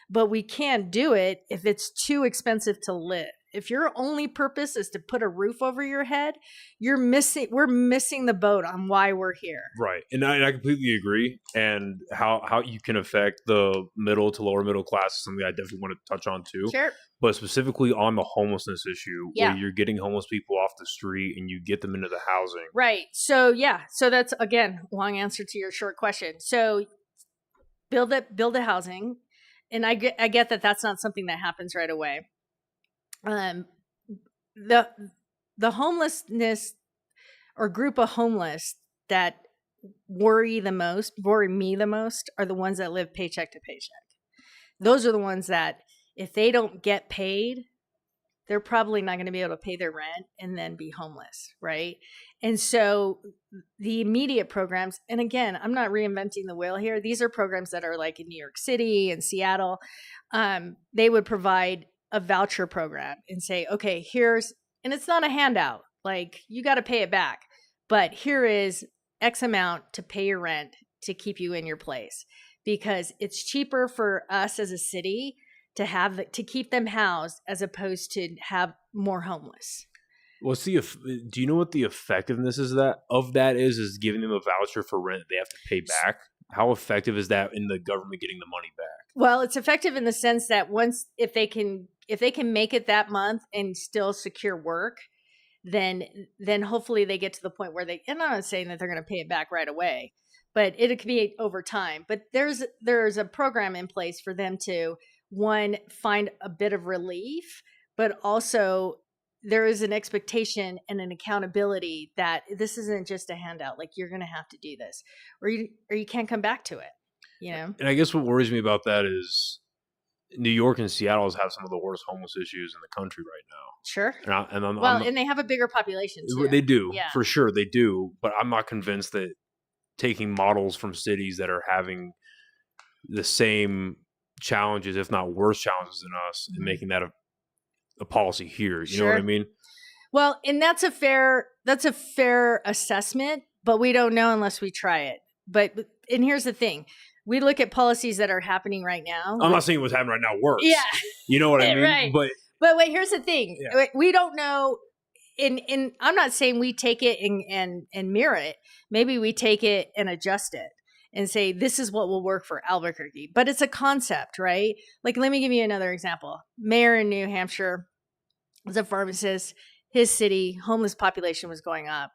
But we can't do it if it's too expensive to live. if your only purpose is to put a roof over your head, we're missing the boat on why we're here. Right. And I completely agree. And how you can affect the middle to lower middle class is something I definitely want to touch on too. Sure. But specifically on the homelessness issue, Yeah. where you're getting homeless people off the street and you get them into the housing. Right. So so that's, again, long answer to your short question. So build the housing. And I get that that's not something that happens right away. The homelessness or group of homeless that worry me the most are the ones that live paycheck to paycheck. Those are the ones that if they don't get paid, they're probably not going to be able to pay their rent and then be homeless, right? And so the immediate programs, and again, I'm not reinventing the wheel here. These are programs that are like in New York City and Seattle. They would provide a voucher program and say, okay, and it's not a handout. Like, you got to pay it back. But here is X amount to pay your rent to keep you in your place. Because it's cheaper for us as a city to keep them housed as opposed to have more homeless. Do you know what the effectiveness is of that is giving them a voucher for rent they have to pay back? How effective is that in the government getting the money back? Well, it's effective in the sense that if they can make it that month and still secure work, then hopefully they get to the point where and I'm not saying that they're going to pay it back right away, but it could be over time. But there's a program in place for them to, one, find a bit of relief, but also there is an expectation and an accountability that this isn't just a handout. Like, you're going to have to do this, or you can't come back to it, you know? And I guess what worries me about that is New York and Seattle have some of the worst homeless issues in the country right now. Sure. And and they have a bigger population too. They do, yeah. For sure they do. But I'm not convinced that taking models from cities that are having the same challenges, if not worse challenges than us, and making that a policy here. You know what I mean? Well, and that's a fair assessment, but we don't know unless we try it. And here's the thing. We look at policies that are happening right now. I'm not saying what's happening right now works. Yeah. You know what I mean? Right. But wait, here's the thing. Yeah. We don't know. And I'm not saying we take it and mirror it. Maybe we take it and adjust it and say, this is what will work for Albuquerque. But it's a concept, right? Like, let me give you another example. Mayor in New Hampshire was a pharmacist. His city, homeless population was going up.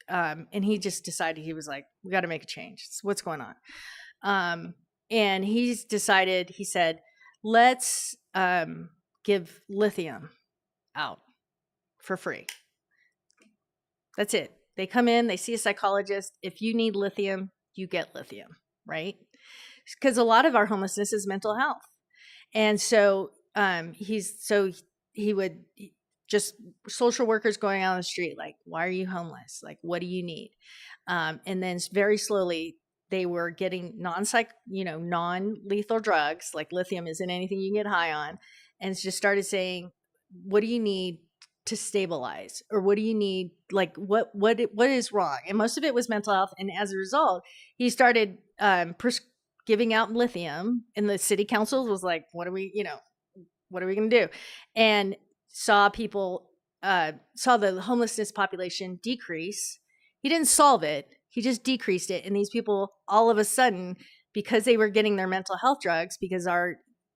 And he just decided, he was like, we got to make a change. What's going on? And he said, let's give lithium out for free. That's it. They come in, they see a psychologist. If you need lithium, you get lithium, right? Because a lot of our homelessness is mental health. And so he would just social workers going out on the street, like, why are you homeless? Like, what do you need? And then very slowly they were getting non-lethal drugs, like lithium isn't anything you can get high on. And just started saying, what do you need to stabilize? Or what do you need? Like, what is wrong? And most of it was mental health. And as a result, he started giving out lithium, and the city council was like, what are we going to do? And saw the homelessness population decrease. He didn't solve it. He just decreased it. And these people, all of a sudden, because they were getting their mental health drugs, because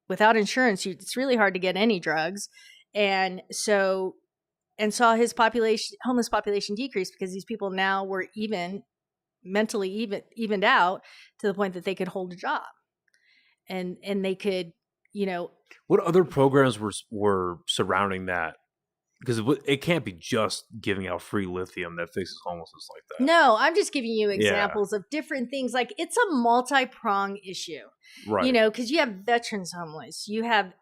without insurance, it's really hard to get any drugs. And saw his homeless population decrease, because these people now were mentally evened out to the point that they could hold a job, and they could, What other programs were surrounding that? Because it can't be just giving out free lithium that fixes homelessness like that. No, I'm just giving you examples of different things. Like, it's a multi-pronged issue, right? Because you have veterans homeless, you have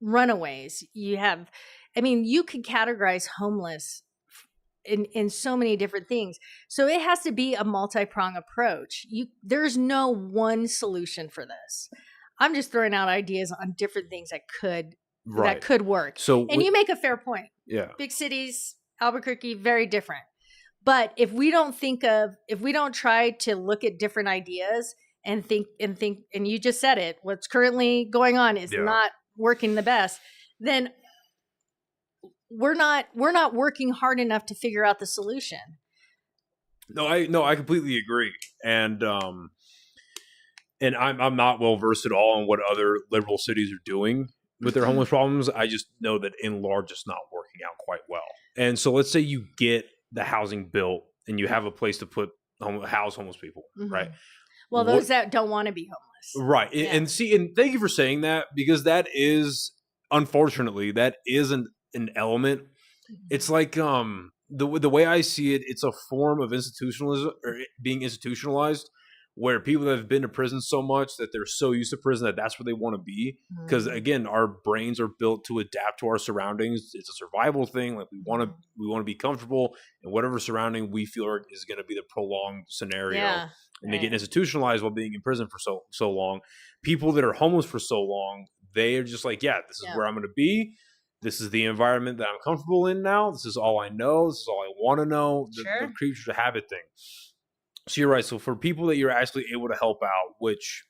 runaways, you could categorize homeless in so many different things. So it has to be a multi-pronged approach. There's no one solution for this. I'm just throwing out ideas on different things that could work. And you make a fair point. Yeah. Big cities, Albuquerque, very different. But if we don't try to look at different ideas and think, and you just said it, what's currently going on is not working the best, then we're not working hard enough to figure out the solution. No, I completely agree. And I'm not well versed at all on what other liberal cities are doing with their homeless problems. I just know that in large it's not working out quite well. And so let's say you get the housing built and you have a place to put house homeless people, right? Well, those that don't want to be homeless. Right. Yeah. And thank you for saying that, because that is, unfortunately, that is an element. It's like the way I see it, it's a form of institutionalism, or being institutionalized, where people that have been to prison so much that they're so used to prison that that's where they want to be. Because again, our brains are built to adapt to our surroundings. It's a survival thing. Like we want to be comfortable in whatever surrounding we feel is going to be the prolonged scenario. Yeah, and they get institutionalized while being in prison for so long. People that are homeless for so long, they are just like, yeah, this is where I'm going to be. This is the environment that I'm comfortable in now. This is all I know. This is all I want to know. The creature of habit thing. So you're right. So for people that you're actually able to help out, which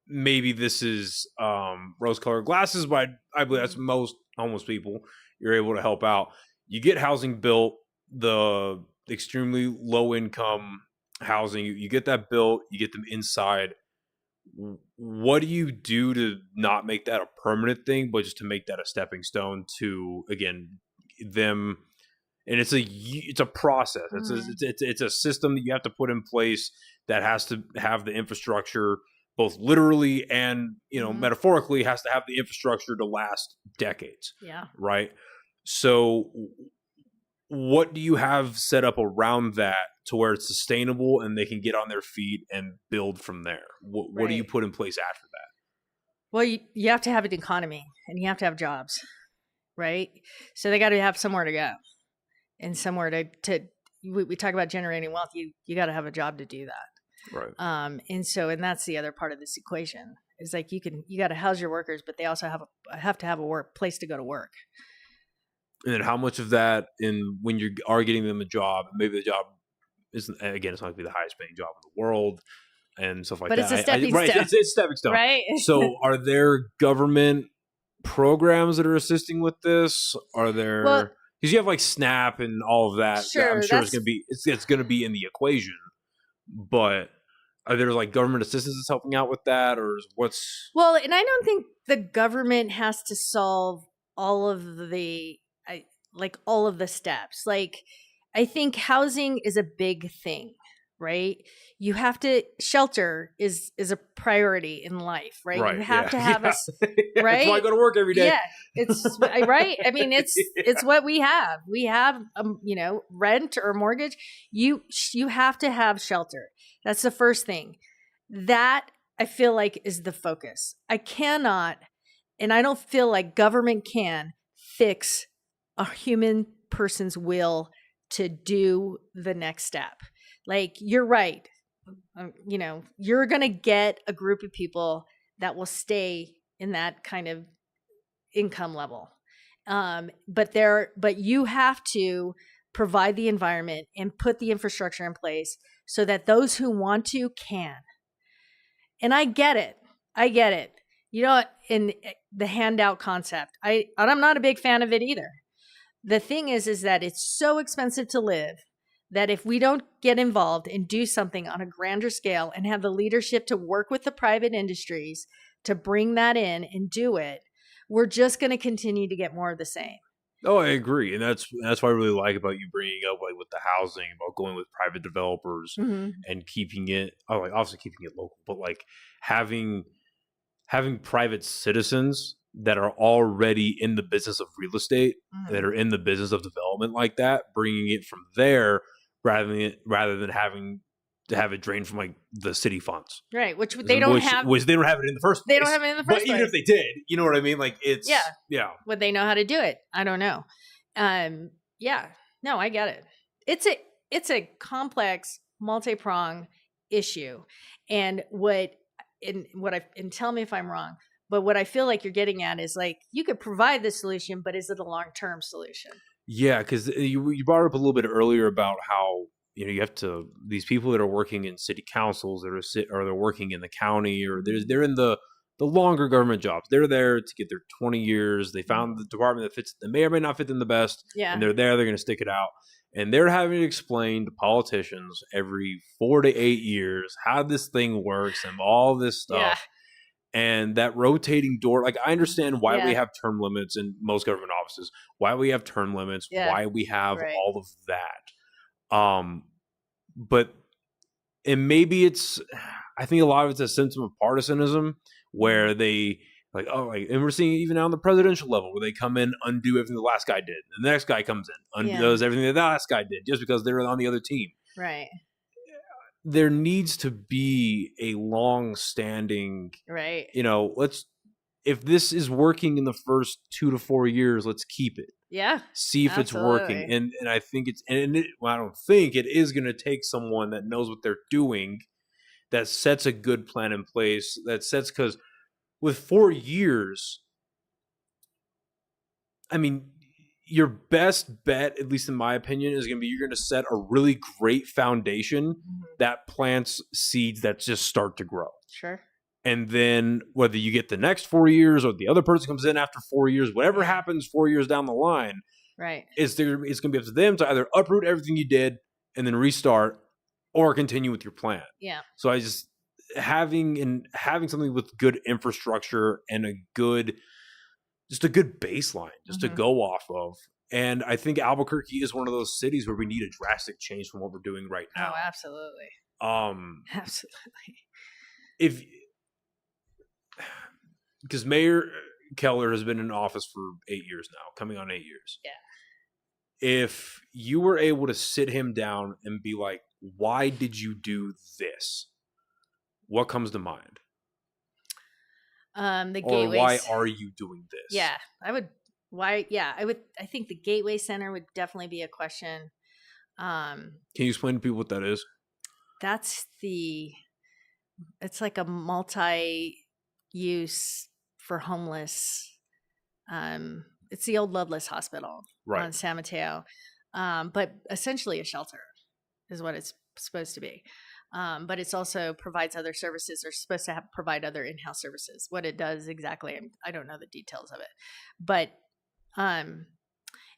maybe this is rose-colored glasses, but I believe that's most homeless people you're able to help out. You get housing built, the extremely low-income housing, you get that built, you get them inside. What do you do to not make that a permanent thing, but just to make that a stepping stone to, again, them? And it's a process. It's a system that you have to put in place that has to have the infrastructure, both literally and metaphorically, has to have the infrastructure to last decades. Yeah. Right. So, what do you have set up around that to where it's sustainable and they can get on their feet and build from there? What do you put in place after that? Well, you have to have an economy and you have to have jobs, right? So they got to have somewhere to go. And somewhere to we talk about generating wealth, you got to have a job to do that. Right. And that's the other part of this equation. Is like you got to house your workers, but they also have to have a place to go to work. And then how much of that, when you are getting them a job, maybe the job isn't, again, it's not going to be the highest paying job in the world and stuff like that. But it's a stepping stone. Right, it's a stepping stone. Right. So are there government programs that are assisting with this? Are there... Well, because you have like SNAP and all of that. Sure, I'm sure it's going to be in the equation. But are there like government assistance that's helping out with that, or what's? Well, and I don't think the government has to solve all of the steps. Like, I think housing is a big thing, right? You have to shelter is a priority in life, right? You have to have right. That's why I go to work every day. Yeah, it's right. I mean, it's what we have. We have rent or mortgage. You have to have shelter. That's the first thing. That I feel like is the focus. I cannot, and I don't feel like government can fix a human person's will to do the next step. Like, you're right. You're going to get a group of people that will stay in that kind of income level. But you have to provide the environment and put the infrastructure in place so that those who want to can. And I get it. In the handout concept, I'm not a big fan of it either. The thing is that it's so expensive to live that if we don't get involved and do something on a grander scale and have the leadership to work with the private industries to bring that in and do it, we're just going to continue to get more of the same. Oh, I agree. And that's what I really like about you bringing up, like, with the housing, about going with private developers and keeping it, obviously keeping it local, but like having private citizens that are already in the business of real estate, that are in the business of development like that, bringing it from there rather than having to have it drained from like the city funds, right? Which they don't have it in the first place. They don't have it in the first place. But even if they did, you know what I mean? Like, it's yeah. Would they know how to do it? I don't know. No, I get it. It's a complex, multi-pronged issue, and tell me if I'm wrong, but what I feel like you're getting at is like, you could provide the solution, but is it a long-term solution? Yeah, because you brought up a little bit earlier about how, you have to, these people that are working in city councils or they're working in the county, or they're in the the longer government jobs. They're there to get their 20 years. They found the department that fits. They may or may not fit them the best. Yeah. And they're there. They're going to stick it out. And they're having to explain to politicians every 4 to 8 years how this thing works and all this stuff. Yeah. And that rotating door, like I understand why Yeah. we have term limits in most government offices, why we have term limits, Yeah. why we have Right. all of that. But and maybe it's, I think a lot of it's a symptom of partisanism where they like, oh, like, and we're seeing it even on the presidential level where they come in, undo everything the last guy did. And the next guy comes in, undoes everything that the last guy did just because they're on the other team. Right. There needs to be a long-standing, Right. you know, if this is working in the first 2 to 4 years, let's keep it. Yeah. See if it's working. And I think it's, well, I don't think it is going to take someone that knows what they're doing, that sets a good plan in place, because with 4 years, I mean, your best bet, at least in my opinion, is going to be you're going to set a really great foundation that plants seeds that just start to grow. Sure. And then whether you get the next 4 years or the other person comes in after 4 years, whatever happens 4 years down the line, right, it's going to be up to them to either uproot everything you did and then restart or continue with your plan. Yeah. So I just having something with good infrastructure and a good baseline just to go off of. And I think Albuquerque is one of those cities where we need a drastic change from what we're doing right now. Oh, absolutely. Absolutely. Because Mayor Keller has been in office for 8 years now, coming on 8 years. Yeah. If you were able to sit him down and be like, why did you do this? What comes to mind? The or Gateway. Why are you doing this? Yeah, I think the Gateway Center would definitely be a question. Can you explain to people what that is? It's like a multi-use for homeless. It's the old Loveless Hospital on San Mateo. But essentially a shelter is what it's supposed to be. But it's also provides other services, or supposed to provide other in-house services. What it does exactly, I don't know the details of it. But, and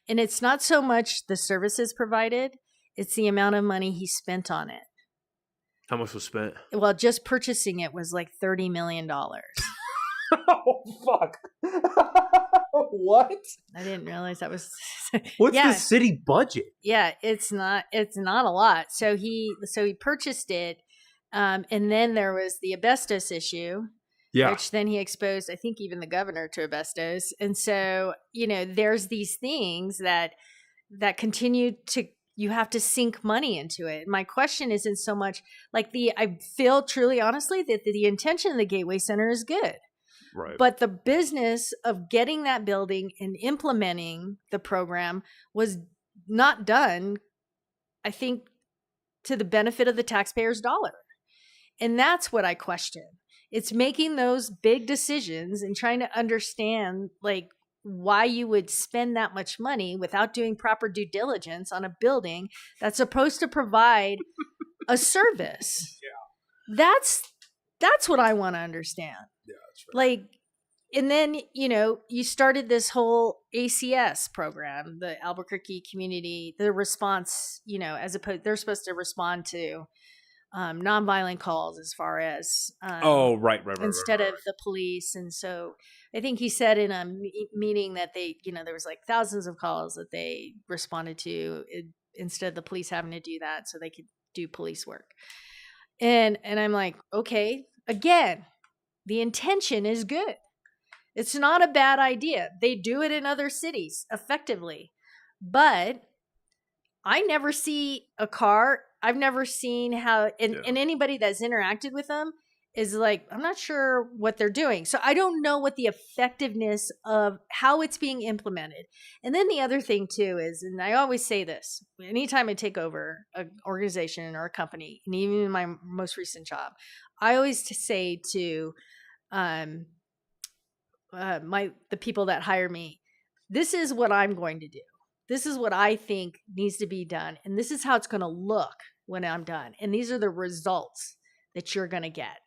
it's not so much the services provided, it's the amount of money he spent on it. How much was spent? Well, just purchasing it was like $30 million. Oh, fuck. What? I didn't realize that was. What's the city budget? Yeah, it's not a lot. So he purchased it, and then there was the asbestos issue, which then he exposed, I think, even the governor to asbestos. And so, there's these things that continue to, you have to sink money into it. My question isn't so much like I feel truly, honestly, that the intention of the Gateway Center is good. Right. But the business of getting that building and implementing the program was not done, I think, to the benefit of the taxpayer's dollar. And that's what I question. It's making those big decisions and trying to understand, like, why you would spend that much money without doing proper due diligence on a building that's supposed to provide a service. Yeah. That's what I want to understand. Yeah, that's right. Like, and then, you started this whole ACS program, the Albuquerque community, the response, as opposed, they're supposed to respond to nonviolent calls as far as, right. Instead of the police. And so I think he said in a meeting that they, there was like thousands of calls that they responded to instead of the police having to do that so they could do police work. And I'm like, okay, again, the intention is good. It's not a bad idea. They do it in other cities effectively. But I never see a car. I've never seen how, and anybody that's interacted with them is like, I'm not sure what they're doing. So I don't know what the effectiveness of how it's being implemented. And then the other thing too is, and I always say this, anytime I take over an organization or a company, and even in my most recent job, I always say to the people that hire me, this is what I'm going to do. This is what I think needs to be done. And this is how it's going to look when I'm done. And these are the results that you're going to get.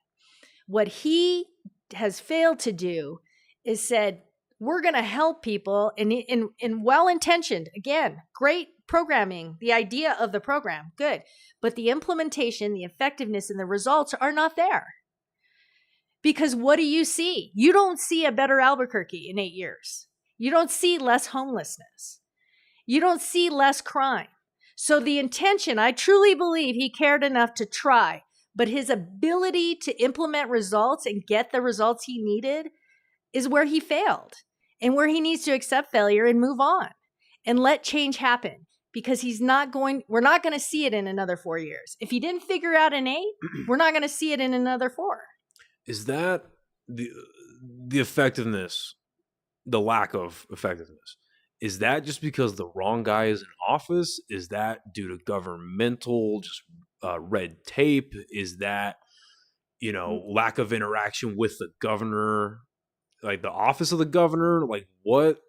What he has failed to do is said, we're going to help people in well-intentioned, again, great programming, the idea of the program, good. But the implementation, the effectiveness, and the results are not there. Because what do you see? You don't see a better Albuquerque in 8 years. You don't see less homelessness. You don't see less crime. So the intention, I truly believe he cared enough to try, but his ability to implement results and get the results he needed is where he failed and where he needs to accept failure and move on and let change happen, because we're not going to see it in another 4 years. If he didn't figure out in 8, we're not going to see it in another 4. Is that the effectiveness, the lack of effectiveness? Is that just because the wrong guy is in office? Is that due to governmental just red tape? Is that, lack of interaction with the governor, like the office of the governor? Like what?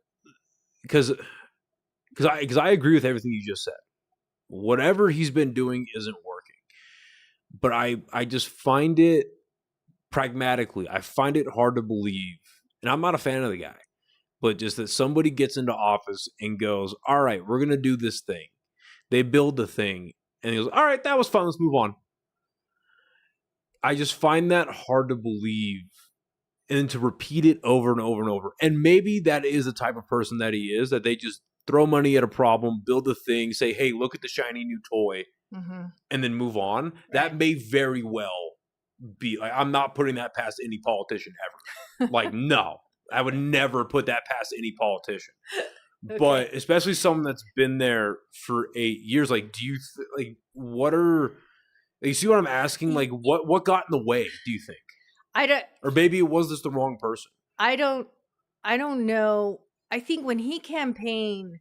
Because I agree with everything you just said. Whatever he's been doing isn't working. But I just find it, pragmatically, I find it hard to believe, and I'm not a fan of the guy, but just that somebody gets into office and goes, all right, we're going to do this thing. They build the thing, and he goes, all right, that was fun, let's move on. I just find that hard to believe, and to repeat it over and over and over. And maybe that is the type of person that he is, that they just throw money at a problem, build a thing, say, hey, look at the shiny new toy, and then move on. Right. That may very well be, like, I'm not putting that past any politician ever. Like, no, I would never put that past any politician. Okay. But especially someone that's been there for 8 years, like, do you what are, you see what I'm asking? Like, what got in the way, do you think? I don't, or maybe it was just the wrong person. I don't know. I think when he campaigned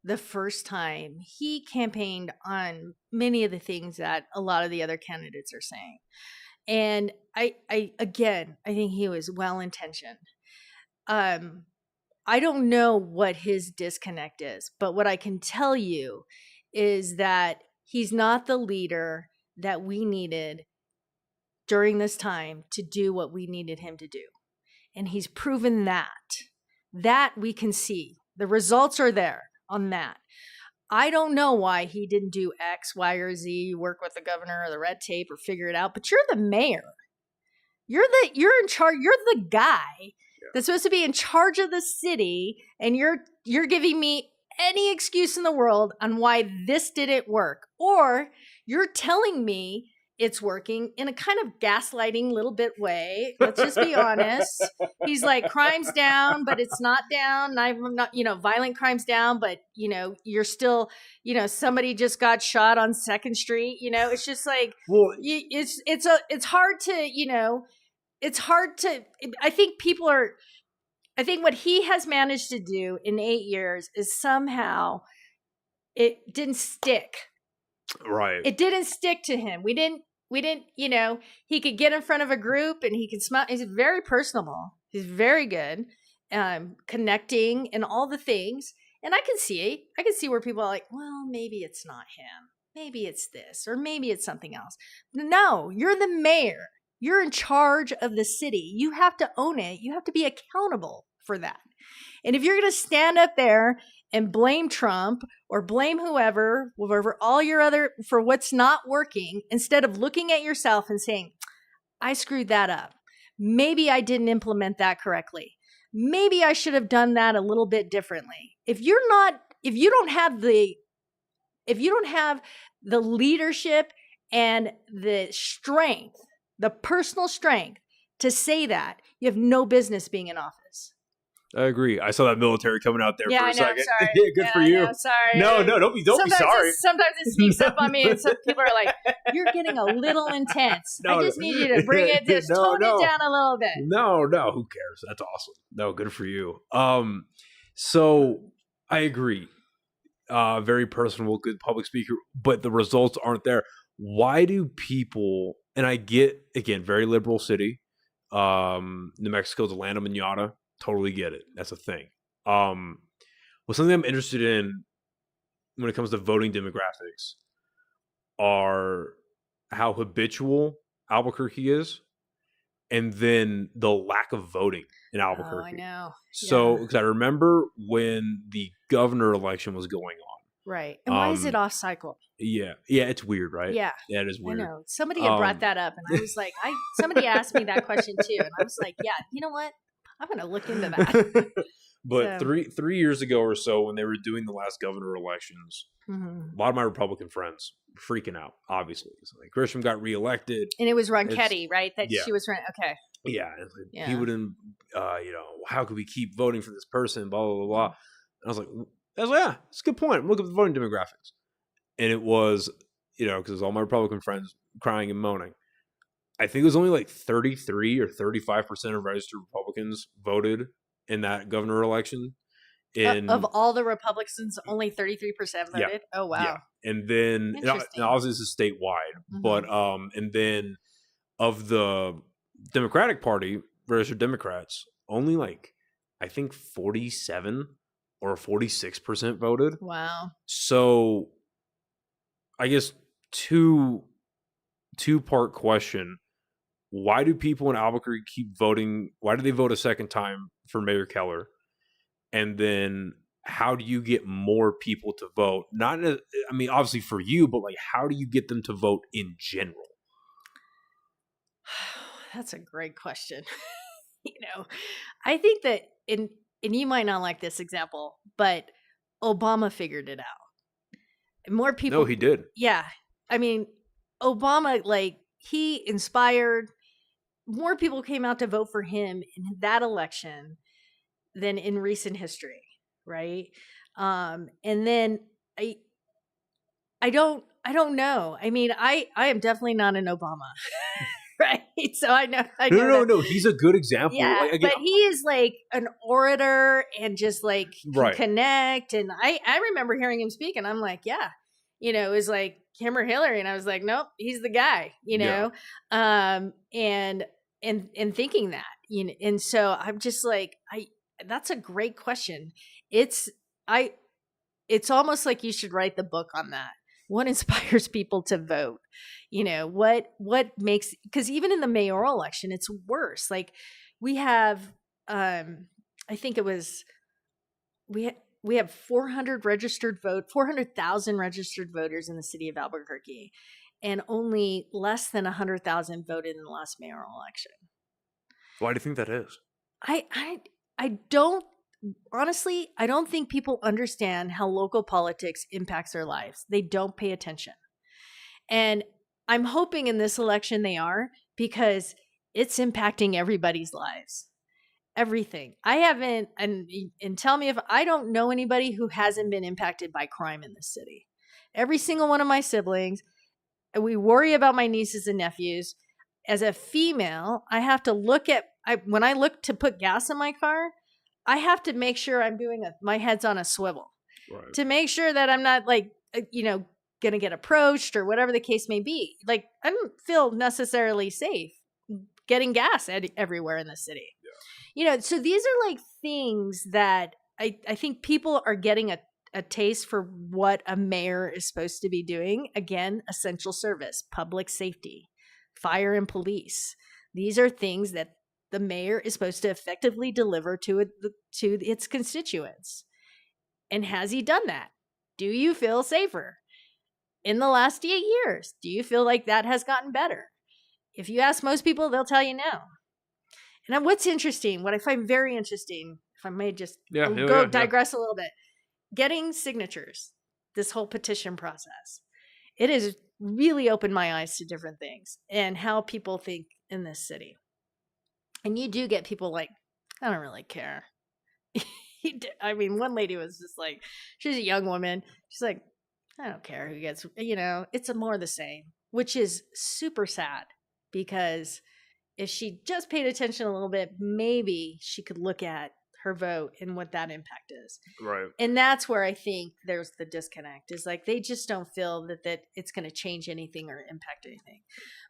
the first time, he campaigned on many of the things that a lot of the other candidates are saying. And I think he was well-intentioned. I don't know what his disconnect is, but what I can tell you is that he's not the leader that we needed during this time to do what we needed him to do. And he's proven that we can see. The results are there on that. I don't know why he didn't do X, Y, or Z, work with the governor or the red tape or figure it out, but you're the mayor. You're in charge. You're the guy that's supposed to be in charge of the city, and you're giving me any excuse in the world on why this didn't work. Or you're telling me it's working in a kind of gaslighting little bit way. Let's just be honest. He's like, crime's down, but it's not down. I'm not, violent crime's down, but you're still, somebody just got shot on 2nd Street. It's just like, well, it's hard to, it's hard to, I think what he has managed to do in 8 years is somehow it didn't stick. Right. It didn't stick to him. We didn't, he could get in front of a group and he could smile. He's very personable. He's very good, connecting and all the things. And I can see where people are like, well, maybe it's not him. Maybe it's this, or maybe it's something else. No, you're the mayor. You're in charge of the city. You have to own it. You have to be accountable for that. And if you're going to stand up there and blame Trump or blame whoever all your other, for what's not working, instead of looking at yourself and saying, I screwed that up. Maybe I didn't implement that correctly. Maybe I should have done that a little bit differently. If you don't have the leadership and the strength, the personal strength to say that, you have no business being in office. I agree. I saw that military coming out there for a second. Sorry. Yeah, good for you. No, sorry. No, don't be sorry. Sometimes it sneaks up on me, and some people are like, "You're getting a little intense. I just need you to bring it, tone it down a little bit." No, who cares? That's awesome. No, good for you. So I agree. Very personable, good public speaker, but the results aren't there. Why do people? And I get, again, very liberal city. New Mexico's a land of manada. Totally get it. That's a thing. Well, something I'm interested in when it comes to voting demographics are how habitual Albuquerque is and then the lack of voting in Albuquerque. Oh, I know. So, Yeah. because I remember when the governor election was going on. Right. And why is it off cycle? Yeah, it's weird, right? Yeah. Yeah, it is I weird. know. Somebody had brought that up, and I was like, somebody asked me that question too, and I was like, yeah, you know what? I'm going to look into that. But 3 years ago or so, when they were doing the last governor elections, a lot of my Republican friends were freaking out, obviously. So, like, Grisham got reelected. And it was Ronchetti, right? That she was running. Okay. Yeah. He wouldn't, how could we keep voting for this person, blah, blah, blah, blah. And I was like, yeah, it's a good point. Look at the voting demographics. And it was, because it was all my Republican friends crying and moaning. I think it was only like 33 or 35% of registered Republicans voted in that governor election. Of all the Republicans, only 33% voted? Yeah. Oh, wow. Yeah. And then, obviously this is statewide, but, and then of the Democratic Party, registered Democrats, only like, I think 47 or 46% voted. Wow. So, I guess two-part question. Why do people in Albuquerque keep voting? Why do they vote a second time for Mayor Keller? And then how do you get more people to vote? Obviously for you, but like, how do you get them to vote in general? That's a great question. I think that and you might not like this example, but Obama figured it out. More people. No, he did. Yeah. I mean, Obama, like, he inspired, more people came out to vote for him in that election than in recent history, right? And then I don't know. I mean, I am definitely not an Obama, right? So I know. No. He's a good example. Yeah, but he is like an orator and just like can connect. And I remember hearing him speak, and I'm like, yeah, it was like him or Hillary, and I was like, nope, he's the guy, and thinking that, and so I'm just like, that's a great question. It's almost like you should write the book on that. What inspires people to vote? What makes, because even in the mayoral election, it's worse. Like, we have, I think it was, we have 400,000 registered voters in the city of Albuquerque, and only less than 100,000 voted in the last mayoral election. Why do you think that is? I don't, honestly, I don't think people understand how local politics impacts their lives. They don't pay attention. And I'm hoping in this election they are, because it's impacting everybody's lives. Everything. I haven't, and tell me if I don't know anybody who hasn't been impacted by crime in this city. Every single one of my siblings, we worry about my nieces and nephews. As a female, I have to look at, when I look to put gas in my car, I have to make sure I'm doing my head's on a swivel, right, to make sure that I'm not like, going to get approached or whatever the case may be. Like, I don't feel necessarily safe getting gas everywhere in the city. Yeah. So these are like things that I think people are getting a taste for what a mayor is supposed to be doing. Again, essential service, public safety, fire and police. These are things that the mayor is supposed to effectively deliver to its constituents. And has he done that? Do you feel safer? In the last 8 years, do you feel like that has gotten better? If you ask most people, they'll tell you no. And what's interesting, what I find very interesting, if I may just digress a little bit, getting signatures, this whole petition process, it has really opened my eyes to different things and how people think in this city. And you do get people like, I don't really care. I mean, one lady was just like, she's a young woman. She's like, I don't care who gets, it's more the same, which is super sad, because if she just paid attention a little bit, maybe she could look at her vote and what that impact is. Right. And that's where I think there's the disconnect, is like, they just don't feel that it's going to change anything or impact anything.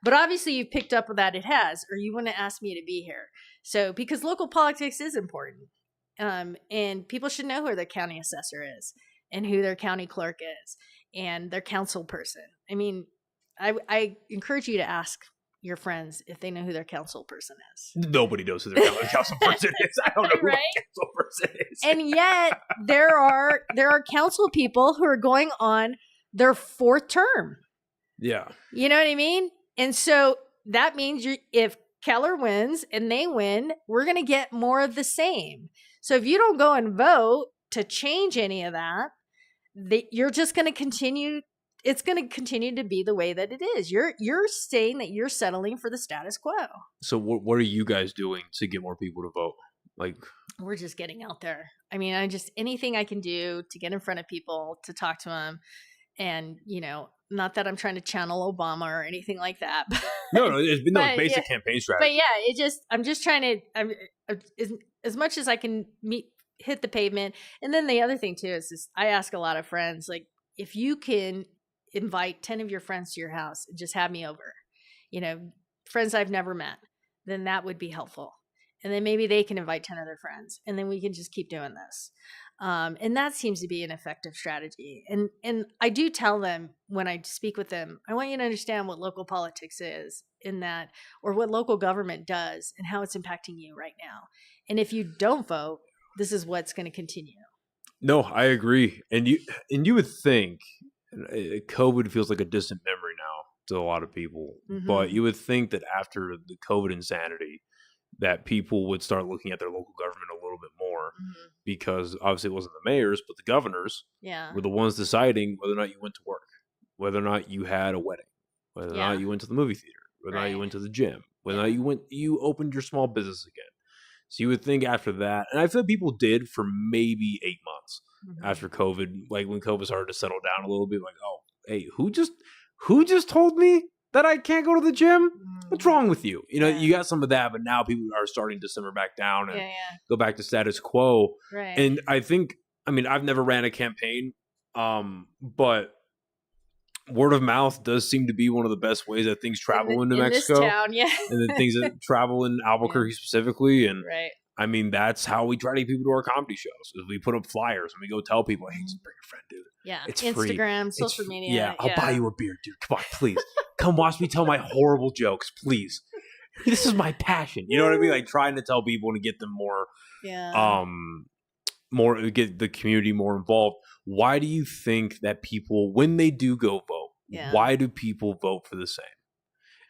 But obviously you've picked up that it has, or you wouldn't ask me to be here. So, because local politics is important. And people should know who their county assessor is and who their county clerk is and their council person. I mean, I encourage you to ask your friends if they know who their council person is. Nobody knows who their council person is. I don't know who Right? my council person is. And yet there are council people who are going on their 4th term. Yeah. You know what I mean? And so that means if Keller wins and they win, we're going to get more of the same. So if you don't go and vote to change any of that, you're just going to continue. It's going to continue to be the way that it is. You're saying that you're settling for the status quo. So what are you guys doing to get more people to vote? Like, we're just getting out there. I mean, anything I can do to get in front of people, to talk to them. And, not that I'm trying to channel Obama or anything like that. No, it's been no basic campaign strategy. But yeah, I'm just trying to, as much as I can hit the pavement. And then the other thing too is I ask a lot of friends, like, if you can invite 10 of your friends to your house and just have me over, friends I've never met, then that would be helpful. And then maybe they can invite 10 other friends, and then we can just keep doing this. And that seems to be an effective strategy. And I do tell them when I speak with them, I want you to understand what local politics is or what local government does and how it's impacting you right now. And if you don't vote, this is what's going to continue. No, I agree. And you would think COVID feels like a distant memory now to a lot of people, but you would think that after the COVID insanity, that people would start looking at their local government a little bit more, because obviously it wasn't the mayors, but the governors were the ones deciding whether or not you went to work, whether or not you had a wedding, whether or not you went to the movie theater, whether or not you went to the gym, whether or not you opened your small business again. So you would think after that, and I feel people did for maybe 8 months after COVID, like when COVID started to settle down a little bit, like, oh, hey, who just told me that I can't go to the gym? What's wrong with you? You got some of that, but now people are starting to simmer back down and go back to status quo. Right. And I've never ran a campaign, but word of mouth does seem to be one of the best ways that things travel in New Mexico. This town, and then things that travel in Albuquerque specifically. And that's how we try to get people to our comedy shows. Is we put up flyers and we go tell people, hey, just bring your friend, dude. Yeah, it's Instagram, free. social media. Yeah, I'll buy you a beer, dude. Come on, please. Come watch me tell my horrible jokes, please. This is my passion. You know what I mean? Like trying to tell people to get them more, get the community more involved. Why do you think that people, when they do go vote, why do people vote for the same?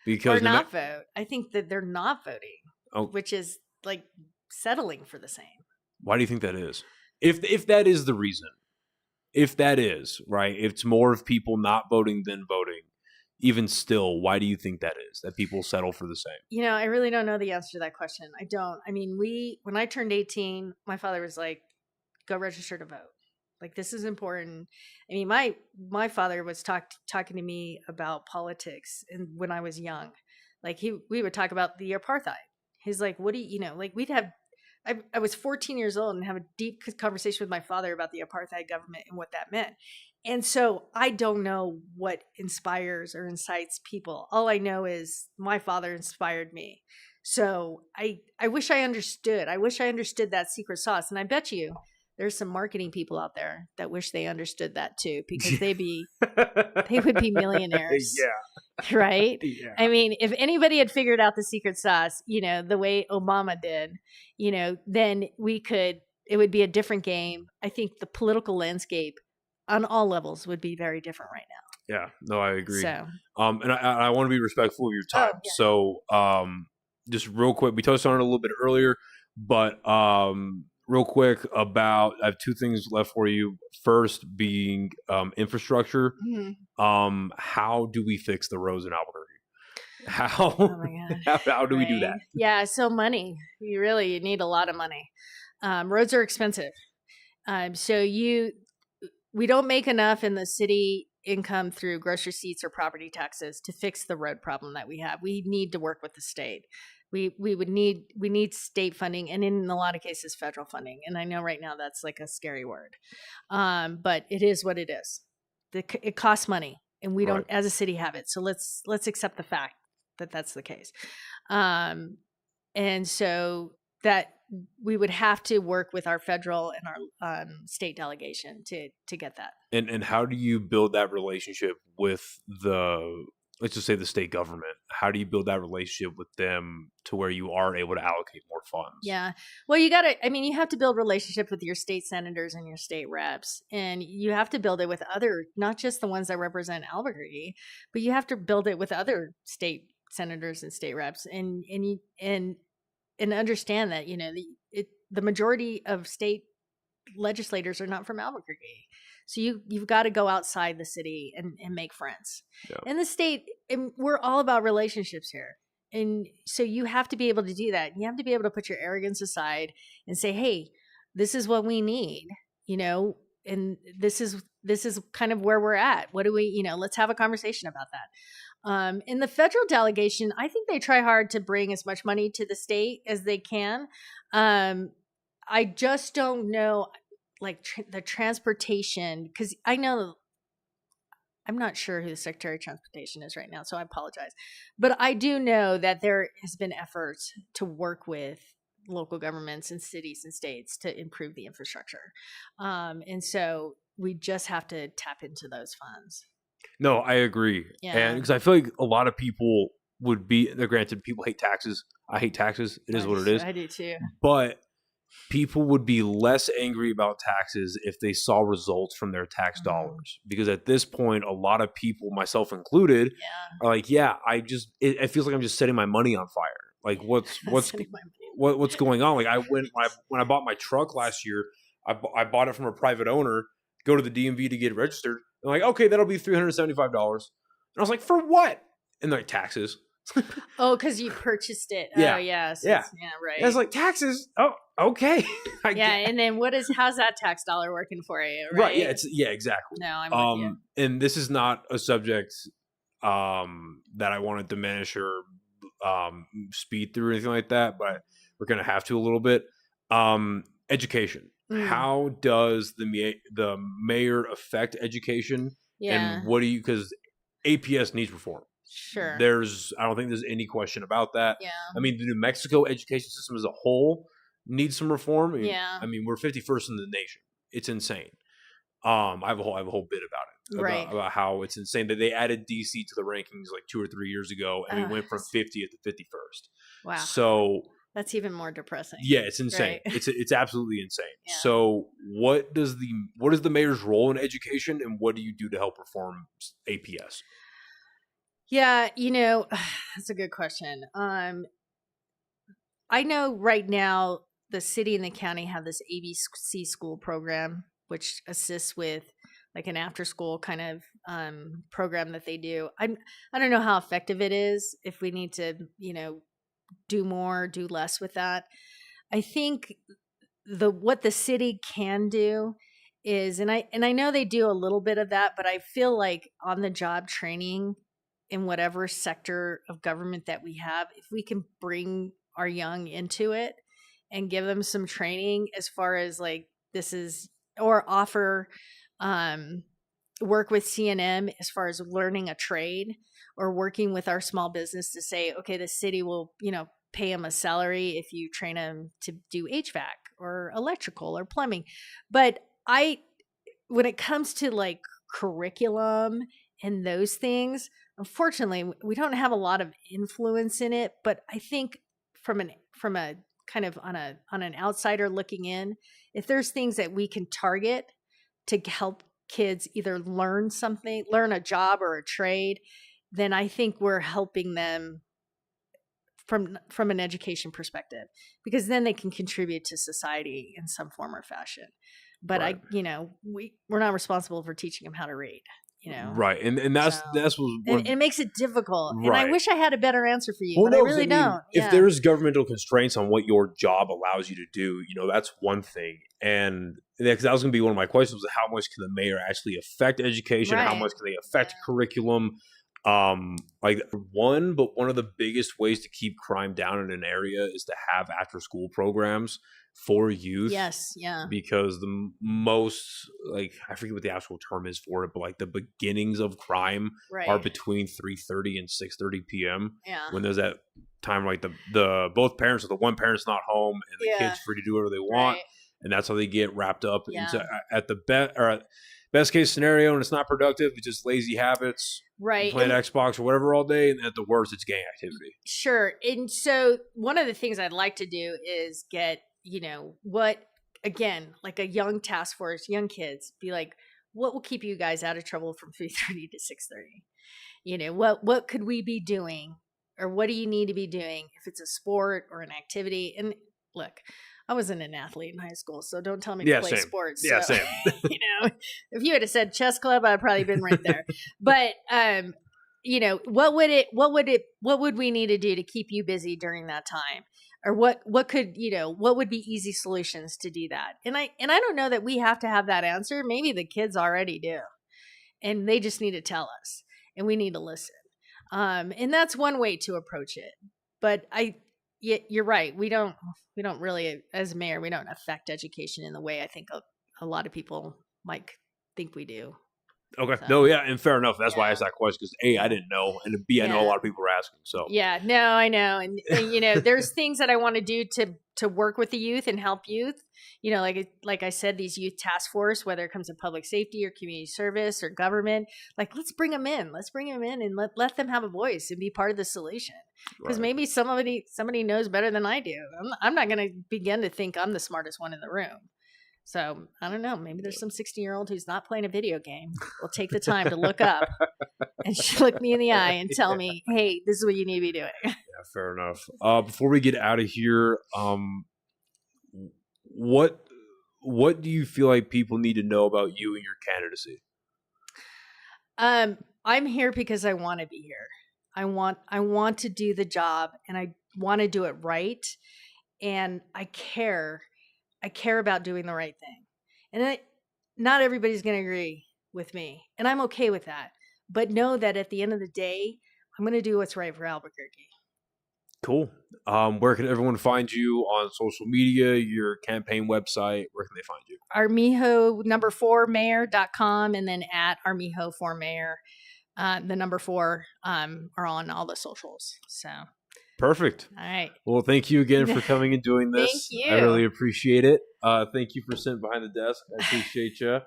Because or not vote. I think that they're not voting, which is like settling for the same. Why do you think that is? If that is the reason, if that is, right, if it's more of people not voting than voting, even still, why do you think that is, that people settle for the same? I really don't know the answer to that question. I don't. I mean, when I turned 18, my father was like, go register to vote. Like, this is important. I mean, my father was talking to me about politics, and when I was young, like we would talk about the apartheid. He's like, what do like we'd have, I was 14 years old and have a deep conversation with my father about the apartheid government and what that meant. And so I don't know what inspires or incites people. All I know is my father inspired me. So I wish I understood. I wish I understood that secret sauce. And I bet you there's some marketing people out there that wish they understood that too, because they would be millionaires. Yeah. Right? Yeah. I mean, if anybody had figured out the secret sauce, the way Obama did, then it would be a different game. I think the political landscape on all levels would be very different right now. Yeah, no, I agree. So, and I want to be respectful of your time. Oh, yeah. So, just real quick, we touched on it a little bit earlier, but real quick I have two things left for you. First being Oh infrastructure. How do we fix the roads in Albuquerque? Oh my God. How do we do that? Yeah, so money. You need a lot of money. Roads are expensive. We don't make enough in the city income through grocery receipts or property taxes to fix the road problem that we have. We need to work with the state. We need state funding, and in a lot of cases federal funding. And I know right now that's like a scary word, but it is what it is. It costs money, and we don't, as a city, have it. So let's accept the fact that that's the case, and so that we would have to work with our federal and our state delegation to get that. And how do you build that relationship with the let's just say the state government, how do you build that relationship with them to where you are able to allocate more funds? Yeah. Well, you have to build relationship with your state senators and your state reps. And you have to build it with other, not just the ones that represent Albuquerque, but you have to build it with other state senators and state reps and understand that, the majority of state legislators are not from Albuquerque. So you've got to go outside the city and make friends. Yeah. In the state, and we're all about relationships here. And so you have to be able to do that. You have to be able to put your arrogance aside and say, hey, this is what we need, and this is kind of where we're at. What do we, let's have a conversation about that. In the federal delegation, I think they try hard to bring as much money to the state as they can. I just don't know, like the transportation, because I know I'm not sure who the Secretary of Transportation is right now, so I apologize. But I do know that there has been efforts to work with local governments and cities and states to improve the infrastructure. And so we just have to tap into those funds. No, I agree. Yeah. And because I feel like a lot of people would be, they're granted, people hate taxes. I hate taxes. It is what it is. I do too. But people would be less angry about taxes if they saw results from their tax dollars. Because at this point, a lot of people, myself included, are like, it feels like I'm just setting my money on fire. Like what's going on? Like when I bought my truck last year, I bought it from a private owner, go to the DMV to get it registered. They're like, okay, that'll be $375. And I was like, for what? And they're like, taxes. Oh, because you purchased it. Yeah. Oh, yeah. So yeah, right. And I was like, taxes? Oh, okay. And then how's that tax dollar working for you? Right. Yeah, exactly. No, I'm with you. And this is not a subject that I want to diminish or speed through or anything like that, but we're going to have to a little bit. Education. How does the mayor affect education? Yeah. And what do you, because APS needs reform. Sure. I don't think there's any question about that. Yeah. I mean, the New Mexico education system as a whole needs some reform. I mean, we're 51st in the nation. It's insane. I have a whole bit about it, about how it's insane that they added DC to the rankings like 2 or 3 years ago, and we went from 50th to 51st. Wow. So that's even more depressing. Yeah, it's insane. Right? It's absolutely insane. Yeah. So what is the mayor's role in education, and what do you do to help reform APS? Yeah, that's a good question. I know right now the city and the county have this ABC school program, which assists with like an after school kind of program that they do. I don't know how effective it is, if we need to, do more, do less with that. I think what the city can do is, and I know they do a little bit of that, but I feel like on the job training in whatever sector of government that we have, if we can bring our young into it and give them some training as far as like or offer work with CNM as far as learning a trade, or working with our small business to say, okay, the city will, pay them a salary if you train them to do HVAC or electrical or plumbing. But when it comes to like curriculum and those things, unfortunately, we don't have a lot of influence in it. But I think from a kind of on an outsider looking in, if there's things that we can target to help kids either learn a job or a trade, then I think we're helping them from an education perspective, because then they can contribute to society in some form or fashion. But right. We're not responsible for teaching them how to read. Right, and that's it makes it difficult. Right. And I wish I had a better answer for you, but I really don't. If there's governmental constraints on what your job allows you to do, that's one thing. And because that was going to be one of my questions: how much can the mayor actually affect education? Right. How much can they affect curriculum? One of the biggest ways to keep crime down in an area is to have after school programs for youth. Yes, yeah. Because the most, I forget what the actual term is for it, but the beginnings of crime are between 3:30 and 6:30 p.m. Yeah. When there's that time, the both parents or the one parent's not home and the kid's free to do whatever they want, and that's how they get wrapped up into best case scenario, and it's not productive, it's just lazy habits. Right. Playing Xbox or whatever all day, and at the worst, it's gang activity. Sure. And so one of the things I'd like to do is get, again, like a young task force, young kids, be like, what will keep you guys out of trouble from 3:30 to 6:30? What could we be doing, or what do you need to be doing if it's a sport or an activity? And look, I wasn't an athlete in high school, so don't tell me to play same. sports. Yeah, so, same. If you had said chess club, I'd probably been right there. But what would we need to do to keep you busy during that time? Or what would be easy solutions to do that? And I don't know that we have to have that answer. Maybe the kids already do. And they just need to tell us, and we need to listen. And that's one way to approach it. But you're right. We don't really, as mayor, we don't affect education in the way I think a lot of people might think we do. Okay. So, no, yeah, and fair enough. That's why I asked that question, because A, I didn't know, and B, I know a lot of people were asking. So yeah, no, I know, and there's things that I want to do to work with the youth and help youth. Like I said, these youth task force, whether it comes to public safety or community service or government, like let's bring them in and let them have a voice and be part of the solution. Because maybe somebody knows better than I do. I'm not going to begin to think I'm the smartest one in the room. So I don't know. Maybe there's some 16-year-old who's not playing a video game. Will take the time to look up and look me in the eye and tell me, "Hey, this is what you need to be doing." Yeah, fair enough. Before we get out of here, what do you feel like people need to know about you and your candidacy? I'm here because I want to be here. I want to do the job, and I want to do it right, and I care about doing the right thing. And not everybody's going to agree with me, and I'm okay with that. But know that at the end of the day, I'm going to do what's right for Albuquerque. Cool. Where can everyone find you on social media, your campaign website? Where can they find you? Armijo 4mayor.com, and then at Armijo 4mayor. The 4 are on all the socials. So perfect. All right. Well, thank you again for coming and doing this. Thank you. I really appreciate it. Thank you for sitting behind the desk. I appreciate you.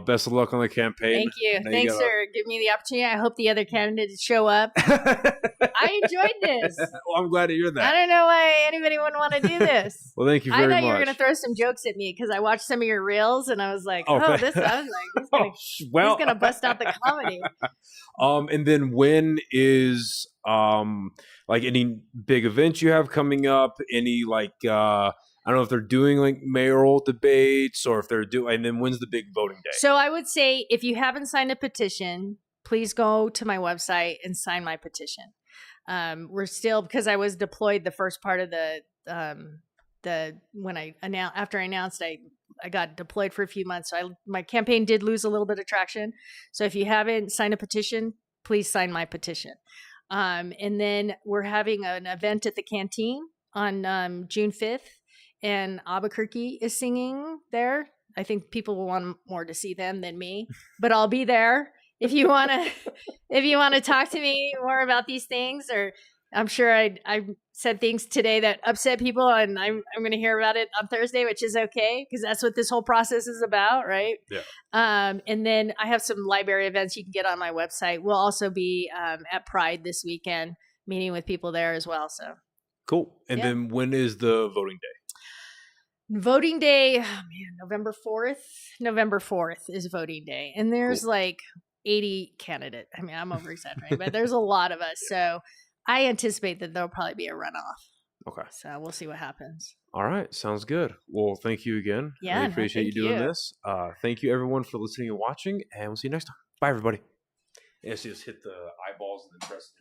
Best of luck on the campaign. Thank you. Thanks for giving me the opportunity. I hope the other candidates show up. I enjoyed this. Well, I'm glad to hear that. I don't know why anybody wouldn't want to do this. Well, thank you very much. I thought you were going to throw some jokes at me because I watched some of your reels and I was like, he's going to bust out the comedy. And then when is like any big events you have coming up? Any I don't know if they're doing like mayoral debates or if they're doing, and then when's the big voting day? So I would say if you haven't signed a petition, please go to my website and sign my petition. We're still, because I was deployed the first part of after I announced I got deployed for a few months. So my campaign did lose a little bit of traction. So if you haven't signed a petition, please sign my petition. And then we're having an event at the canteen on June 5th. And Albuquerque is singing there. I think people will want more to see them than me, but I'll be there if you want to talk to me more about these things. Or I'm sure I said things today that upset people, and I'm going to hear about it on Thursday, which is okay because that's what this whole process is about, right? Yeah. And then I have some library events you can get on my website. We'll also be at Pride this weekend, meeting with people there as well. So cool. And then when is the voting day? Voting day, November 4th. November 4th is voting day. And there's like 80 candidates. I mean, I'm over exaggerating, but there's a lot of us. So I anticipate that there'll probably be a runoff. Okay. So we'll see what happens. All right. Sounds good. Well, thank you again. Yeah. I really appreciate you doing this. Thank you everyone for listening and watching, and we'll see you next time. Bye everybody. Yes, just hit the eyeballs and then press